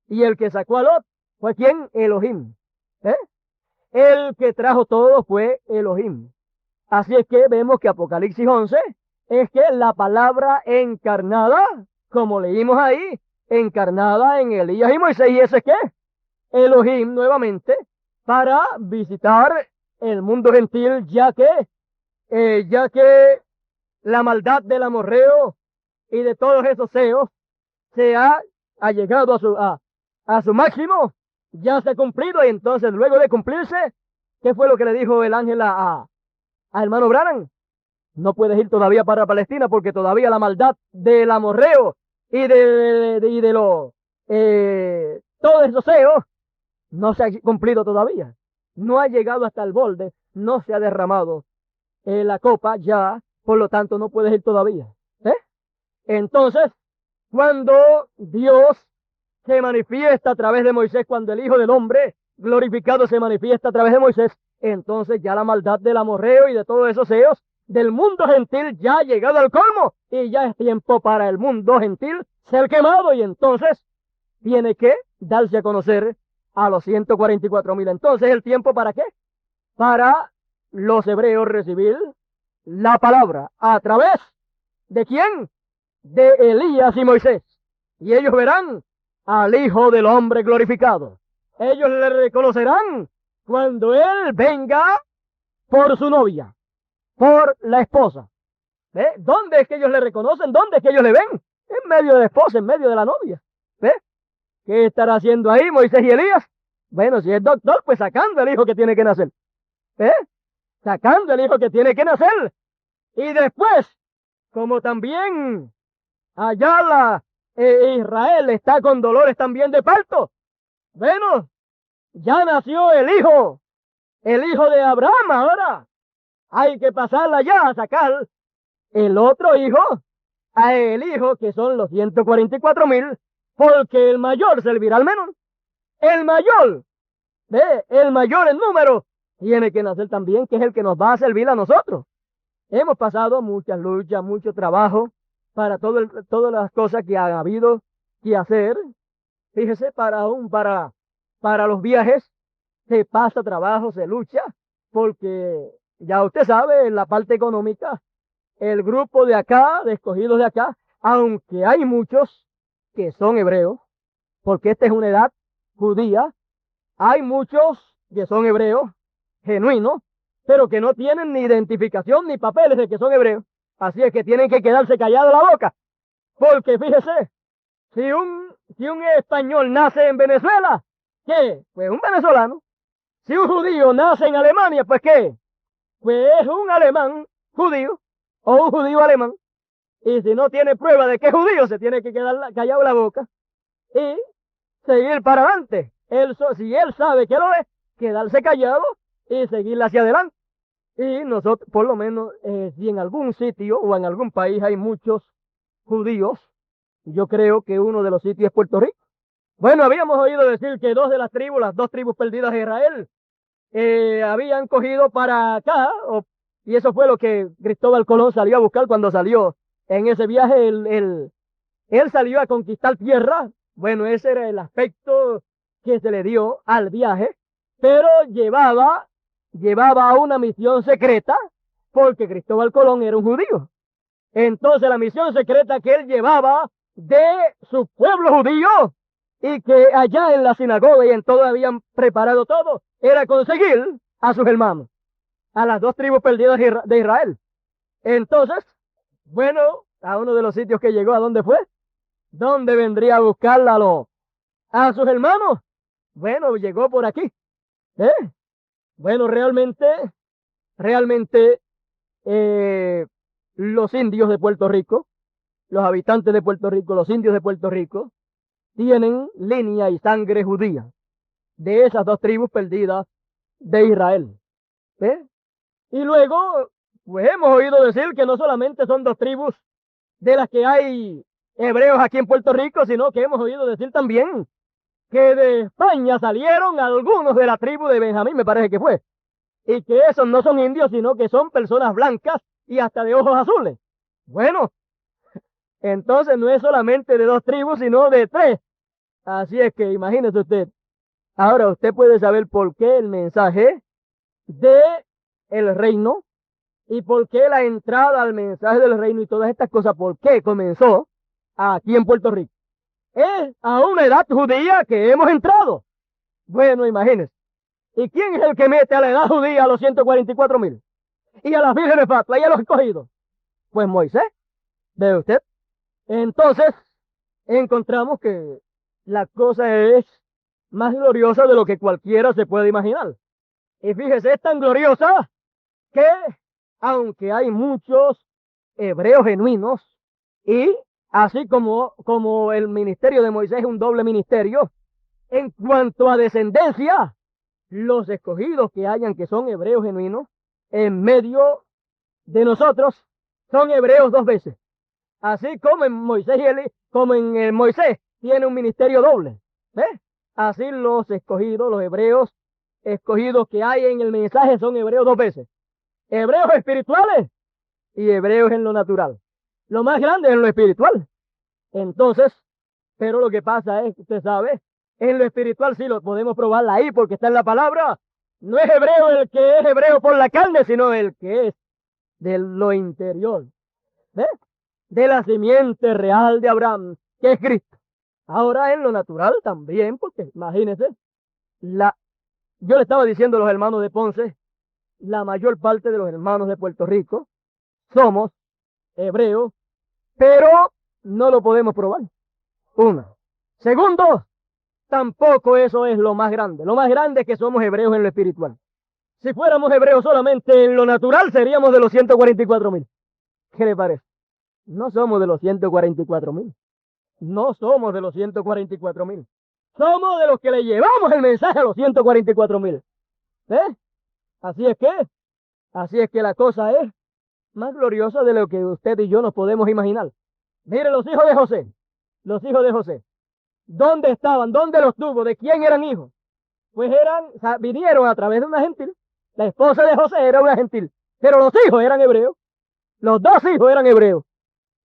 y el que sacó a Lot fue ¿quién? Elohim. El que trajo todo fue Elohim. Así es que vemos que Apocalipsis 11 es que la palabra encarnada, como leímos ahí, encarnada en Elías y Moisés. ¿Y ese es qué? Elohim nuevamente para visitar el mundo gentil, ya que la maldad del amorreo y de todos esos seos ha llegado a su máximo, ya se ha cumplido, y entonces luego de cumplirse, ¿qué fue lo que le dijo el ángel a hermano Branham? No puedes ir todavía para Palestina porque todavía la maldad del amorreo y de los todos esos seos no se ha cumplido todavía. No ha llegado hasta el borde, no se ha derramado la copa ya, por lo tanto no puedes ir todavía. ¿Eh? Entonces, cuando Dios se manifiesta a través de Moisés, cuando el Hijo del Hombre glorificado se manifiesta a través de Moisés, entonces ya la maldad del amorreo y de todos esos seos del mundo gentil ya ha llegado al colmo y ya es tiempo para el mundo gentil ser quemado, y entonces tiene que darse a conocer a los 144,000. Entonces, ¿el tiempo para qué? Para los hebreos recibir la palabra. ¿A través de quién? De Elías y Moisés. Y ellos verán al Hijo del Hombre glorificado. Ellos le reconocerán cuando Él venga por su novia, por la esposa. ¿Ve? ¿Dónde es que ellos le reconocen? ¿Dónde es que ellos le ven? En medio de la esposa, en medio de la novia. ¿Ve? ¿Qué estará haciendo ahí Moisés y Elías? Bueno, si es doctor, pues sacando el hijo que tiene que nacer. ¿Eh? Sacando el hijo que tiene que nacer. Y después, como también allá Israel está con dolores también de parto. Bueno, ya nació el hijo de Abraham ahora. Hay que pasarla ya a sacar el otro hijo, a el hijo que son los 144,000, porque el mayor servirá al menor. El mayor, el mayor en número, tiene que nacer también, que es el que nos va a servir a nosotros. Hemos pasado muchas luchas, mucho trabajo para todas las cosas que han habido que hacer. Fíjese, para los viajes se pasa trabajo, se lucha, porque ya usted sabe, en la parte económica, el grupo de acá, de escogidos de acá, aunque hay muchos que son hebreos, porque esta es una edad judía, hay muchos que son hebreos, genuinos, pero que no tienen ni identificación ni papeles de que son hebreos. Así es que tienen que quedarse callados la boca. Porque fíjese, si un español nace en Venezuela, ¿qué? Pues un venezolano. Si un judío nace en Alemania, pues ¿qué? Pues es un alemán judío o un judío alemán. Y si no tiene prueba de que es judío, se tiene que quedar callado la boca y seguir para adelante. Si él sabe que lo es, quedarse callado y seguir hacia adelante. Y nosotros, por lo menos, si en algún sitio o en algún país hay muchos judíos, yo creo que uno de los sitios es Puerto Rico. Bueno, habíamos oído decir que las dos tribus perdidas de Israel, habían cogido para acá, y eso fue lo que Cristóbal Colón salió a buscar cuando salió en ese viaje. Él salió a conquistar tierra. Bueno, ese era el aspecto que se le dio al viaje, pero llevaba una misión secreta, porque Cristóbal Colón era un judío. Entonces la misión secreta que él llevaba de su pueblo judío, y que allá en la sinagoga y en todo habían preparado todo, era conseguir a sus hermanos, a las dos tribus perdidas de Israel. Entonces, bueno, a uno de los sitios que llegó, ¿a dónde fue? ¿Dónde vendría a buscarla a sus hermanos? Bueno, llegó por aquí. Bueno, realmente, los indios de Puerto Rico, los habitantes de Puerto Rico, los indios de Puerto Rico, tienen línea y sangre judía de esas dos tribus perdidas de Israel. Y luego, pues hemos oído decir que no solamente son dos tribus de las que hay hebreos aquí en Puerto Rico, sino que hemos oído decir también que de España salieron algunos de la tribu de Benjamín, me parece que fue, y que esos no son indios, sino que son personas blancas y hasta de ojos azules. Bueno, entonces no es solamente de dos tribus, sino de tres. Así es que imagínese usted. Ahora usted puede saber por qué el mensaje de el reino y por qué la entrada al mensaje del reino y todas estas cosas, por qué comenzó aquí en Puerto Rico. es a una edad judía que hemos entrado. Bueno, imagínense. ¿Y quién es el que mete a la edad judía a los 144,000? Y a las vírgenes fatuas y a los escogidos. Pues Moisés, ¿ve usted? Entonces, encontramos que la cosa es más gloriosa de lo que cualquiera se puede imaginar. Y fíjese, es tan gloriosa que, aunque hay muchos hebreos genuinos, y así como el ministerio de Moisés es un doble ministerio, en cuanto a descendencia, los escogidos que hayan que son hebreos genuinos, en medio de nosotros, son hebreos dos veces. Así como en Moisés Moisés tiene un ministerio doble. ¿Ves? Así los escogidos, los hebreos escogidos que hay en el mensaje son hebreos dos veces. Hebreos espirituales y hebreos en lo natural. Lo más grande es en lo espiritual. Entonces, pero lo que pasa es, usted sabe, en lo espiritual sí lo podemos probar ahí porque está en la palabra. No es hebreo el que es hebreo por la carne, sino el que es de lo interior. ¿Ves? De la simiente real de Abraham, que es Cristo. Ahora en lo natural también, porque imagínense, yo le estaba diciendo a los hermanos de Ponce, la mayor parte de los hermanos de Puerto Rico somos hebreos, pero no lo podemos probar. Una. Segundo, tampoco eso es lo más grande. Lo más grande es que somos hebreos en lo espiritual. Si fuéramos hebreos solamente en lo natural, seríamos de los 144,000. ¿Qué le parece? No somos de los 144,000. No somos de los 144,000. Somos de los que le llevamos el mensaje a los 144,000. ¿Eh? Así es que la cosa es más gloriosa de lo que usted y yo nos podemos imaginar. Mire los hijos de José. Los hijos de José. ¿Dónde estaban? ¿Dónde los tuvo? ¿De quién eran hijos? Pues vinieron a través de una gentil. La esposa de José era una gentil. Pero los hijos eran hebreos. Los dos hijos eran hebreos.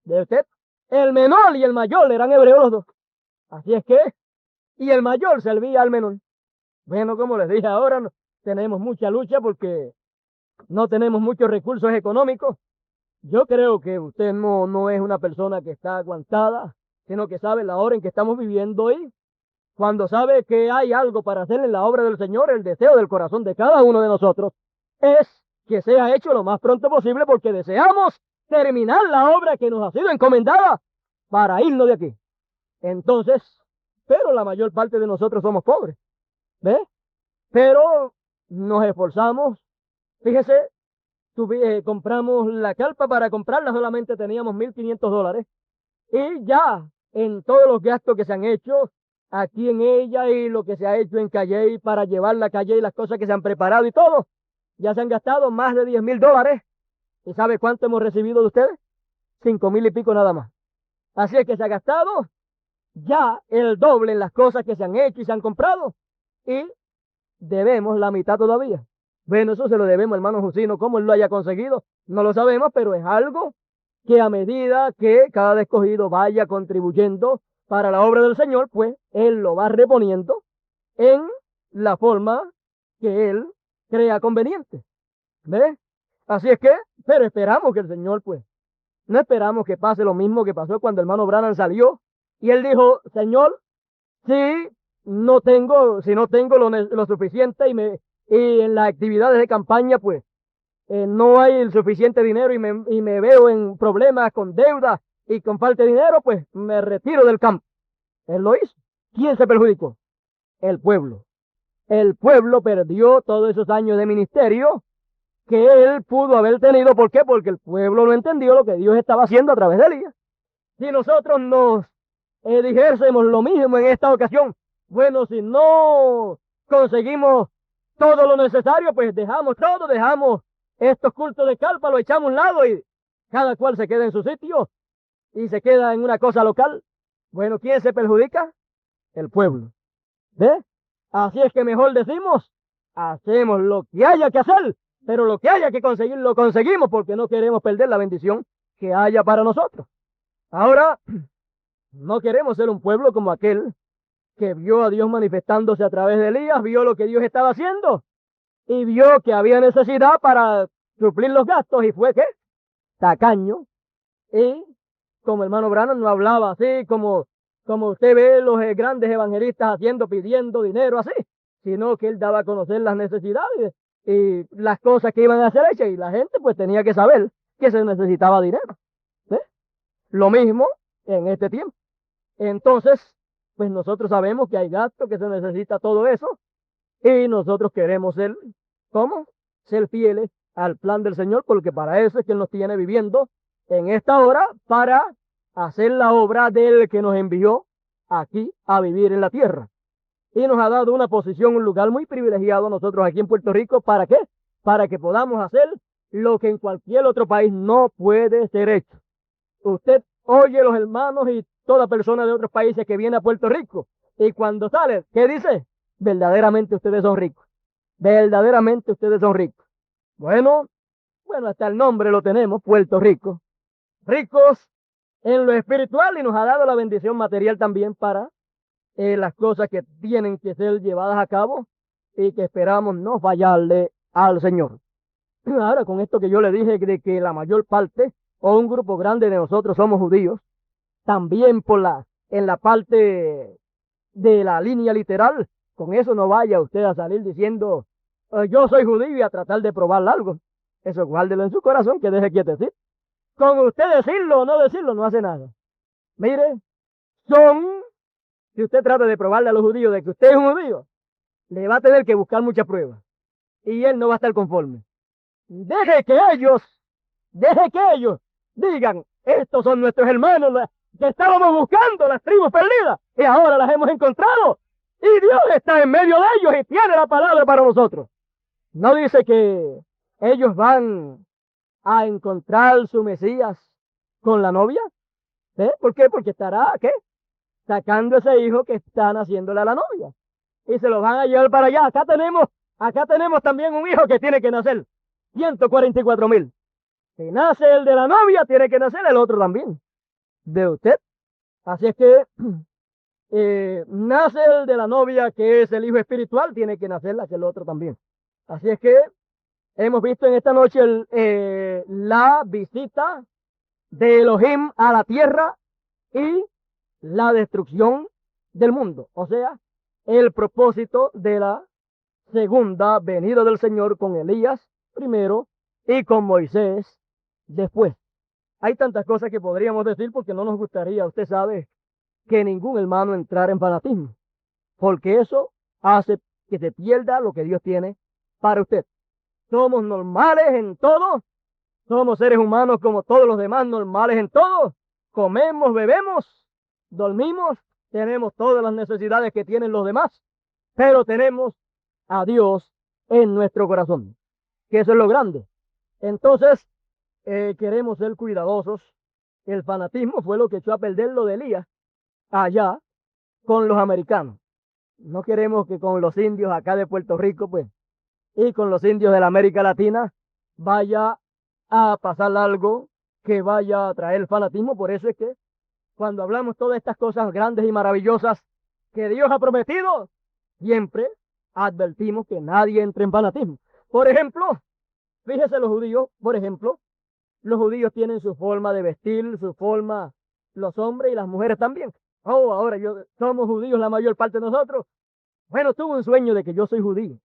¿De usted? El menor y el mayor eran hebreos los dos. Así es que, y el mayor servía al menor. Bueno, como les dije ahora, tenemos mucha lucha porque no tenemos muchos recursos económicos. Yo creo que usted no es una persona que está aguantada, sino que sabe la hora en que estamos viviendo hoy. Cuando sabe que hay algo para hacer en la obra del Señor, el deseo del corazón de cada uno de nosotros es que sea hecho lo más pronto posible porque deseamos terminar la obra que nos ha sido encomendada para irnos de aquí. Entonces, pero la mayor parte de nosotros somos pobres, ¿ves? Pero nos esforzamos. Fíjese, compramos la carpa, para comprarla solamente teníamos $1,500 y ya en todos los gastos que se han hecho aquí en ella y lo que se ha hecho en Calle para llevar la Calle y las cosas que se han preparado y todo, ya se han gastado más de $10,000. ¿Y sabe cuánto hemos recibido de ustedes? 5,000 y pico nada más. Así es que se ha gastado ya el doble en las cosas que se han hecho y se han comprado y debemos la mitad todavía. Bueno, eso se lo debemos, hermano Jusino. ¿Cómo él lo haya conseguido? No lo sabemos, pero es algo que a medida que cada escogido vaya contribuyendo para la obra del Señor, pues él lo va reponiendo en la forma que él crea conveniente. ¿Ves? Así es que, pero esperamos que el Señor, pues, no esperamos que pase lo mismo que pasó cuando el hermano Branham salió y él dijo, Señor, si no tengo lo suficiente y en las actividades de campaña, pues, no hay el suficiente dinero y me veo en problemas con deuda y con falta de dinero, pues me retiro del campo. Él lo hizo. ¿Quién se perjudicó? El pueblo. El pueblo perdió todos esos años de ministerio que él pudo haber tenido. ¿Por qué? Porque el pueblo no entendió lo que Dios estaba haciendo a través de Elías. Si nosotros nos dijésemos lo mismo en esta ocasión, bueno, si no conseguimos todo lo necesario, pues dejamos todo, dejamos estos cultos de carpa, lo echamos a un lado y cada cual se queda en su sitio y se queda en una cosa local. Bueno, ¿quién se perjudica? El pueblo. ¿Ves? Así es que mejor decimos, hacemos lo que haya que hacer, pero lo que haya que conseguir, lo conseguimos porque no queremos perder la bendición que haya para nosotros. Ahora, no queremos ser un pueblo como aquel que vio a Dios manifestándose a través de Elías, vio lo que Dios estaba haciendo y vio que había necesidad para suplir los gastos y fue ¿qué? Tacaño. Y como hermano Branham no hablaba así como como usted ve los grandes evangelistas haciendo, pidiendo dinero así, sino que él daba a conocer las necesidades y las cosas que iban a ser hechas, y la gente pues tenía que saber que se necesitaba dinero. ¿Sí? Lo mismo en este tiempo. Entonces, pues nosotros sabemos que hay gastos, que se necesita todo eso, y nosotros queremos ser, ¿cómo? Ser fieles al plan del Señor, porque para eso es que Él nos tiene viviendo en esta hora, para hacer la obra del que nos envió aquí a vivir en la tierra. Y nos ha dado una posición, un lugar muy privilegiado a nosotros aquí en Puerto Rico. ¿Para qué? Para que podamos hacer lo que en cualquier otro país no puede ser hecho. Usted oye los hermanos y toda persona de otros países que viene a Puerto Rico, y cuando sale, ¿qué dice? Verdaderamente ustedes son ricos. Verdaderamente ustedes son ricos. Bueno, hasta el nombre lo tenemos, Puerto Rico. Ricos en lo espiritual, y nos ha dado la bendición material también para las cosas que tienen que ser llevadas a cabo y que esperamos no fallarle al Señor. Ahora, con esto que yo le dije de que la mayor parte o un grupo grande de nosotros somos judíos, también en la parte de la línea literal, con eso no vaya usted a salir diciendo yo soy judío, y a tratar de probar algo. Eso guárdelo en su corazón, que deje quieto decir. Con usted decirlo o no decirlo no hace nada. Mire, si usted trata de probarle a los judíos de que usted es un judío, le va a tener que buscar muchas pruebas, y él no va a estar conforme. Deje que ellos digan, estos son nuestros hermanos que estábamos buscando, las tribus perdidas, y ahora las hemos encontrado, y Dios está en medio de ellos y tiene la palabra para nosotros. No dice que ellos van a encontrar su Mesías con la novia. ¿Por qué? Porque estará, ¿qué? Sacando ese hijo que están haciéndole a la novia, y se lo van a llevar para allá. Acá tenemos también un hijo que tiene que nacer, 144,000. Si nace el de la novia, tiene que nacer el otro también, de usted. Así es que nace el de la novia, que es el hijo espiritual, tiene que nacer aquel otro también. Así es que hemos visto en esta noche la visita de Elohim a la tierra y la destrucción del mundo, o sea, el propósito de la segunda venida del Señor con Elías primero y con Moisés después. Hay tantas cosas que podríamos decir, porque no nos gustaría, usted sabe, que ningún hermano entrara en fanatismo, porque eso hace que se pierda lo que Dios tiene para usted. Somos normales en todo, somos seres humanos como todos los demás, normales en todo, comemos, bebemos, dormimos, tenemos todas las necesidades que tienen los demás, pero tenemos a Dios en nuestro corazón, que eso es lo grande. Entonces, queremos ser cuidadosos. El fanatismo fue lo que echó a perder lo de Elías allá con los americanos. No queremos que con los indios acá de Puerto Rico, pues, y con los indios de la América Latina vaya a pasar algo que vaya a traer fanatismo. Por eso es que cuando hablamos todas estas cosas grandes y maravillosas que Dios ha prometido, siempre advertimos que nadie entre en fanatismo. Por ejemplo, fíjese los judíos, los judíos tienen su forma de vestir, su forma, los hombres y las mujeres también. Ahora somos judíos la mayor parte de nosotros. Bueno, tuve un sueño de que yo soy judío.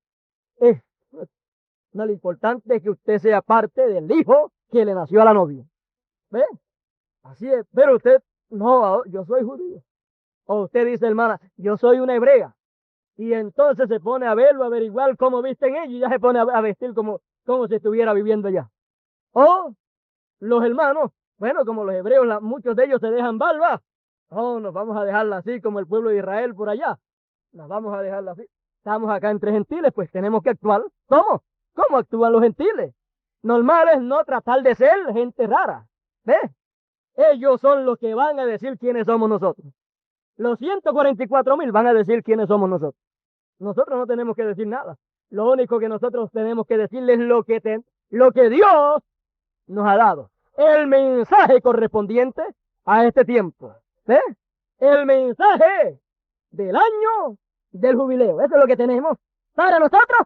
No, lo importante es que usted sea parte del hijo que le nació a la novia. ¿Ve? Así es, pero usted, no, yo soy judío. O usted dice, hermana, yo soy una hebrea. Y entonces se pone a verlo, a averiguar cómo visten ellos, y ya se pone a vestir como si estuviera viviendo allá. O los hermanos, bueno, como los hebreos, muchos de ellos se dejan barba. Nos vamos a dejarla así como el pueblo de Israel por allá. Nos vamos a dejarla así. Estamos acá entre gentiles, pues tenemos que actuar. ¿Cómo? ¿Cómo actúan los gentiles? Normal es no tratar de ser gente rara. ¿Ves? Ellos son los que van a decir quiénes somos nosotros. Los 144,000 van a decir quiénes somos nosotros. Nosotros no tenemos que decir nada. Lo único que nosotros tenemos que decirles es lo que Dios nos ha dado. El mensaje correspondiente a este tiempo. ¿Ves? El mensaje del año del jubileo. Eso es lo que tenemos para nosotros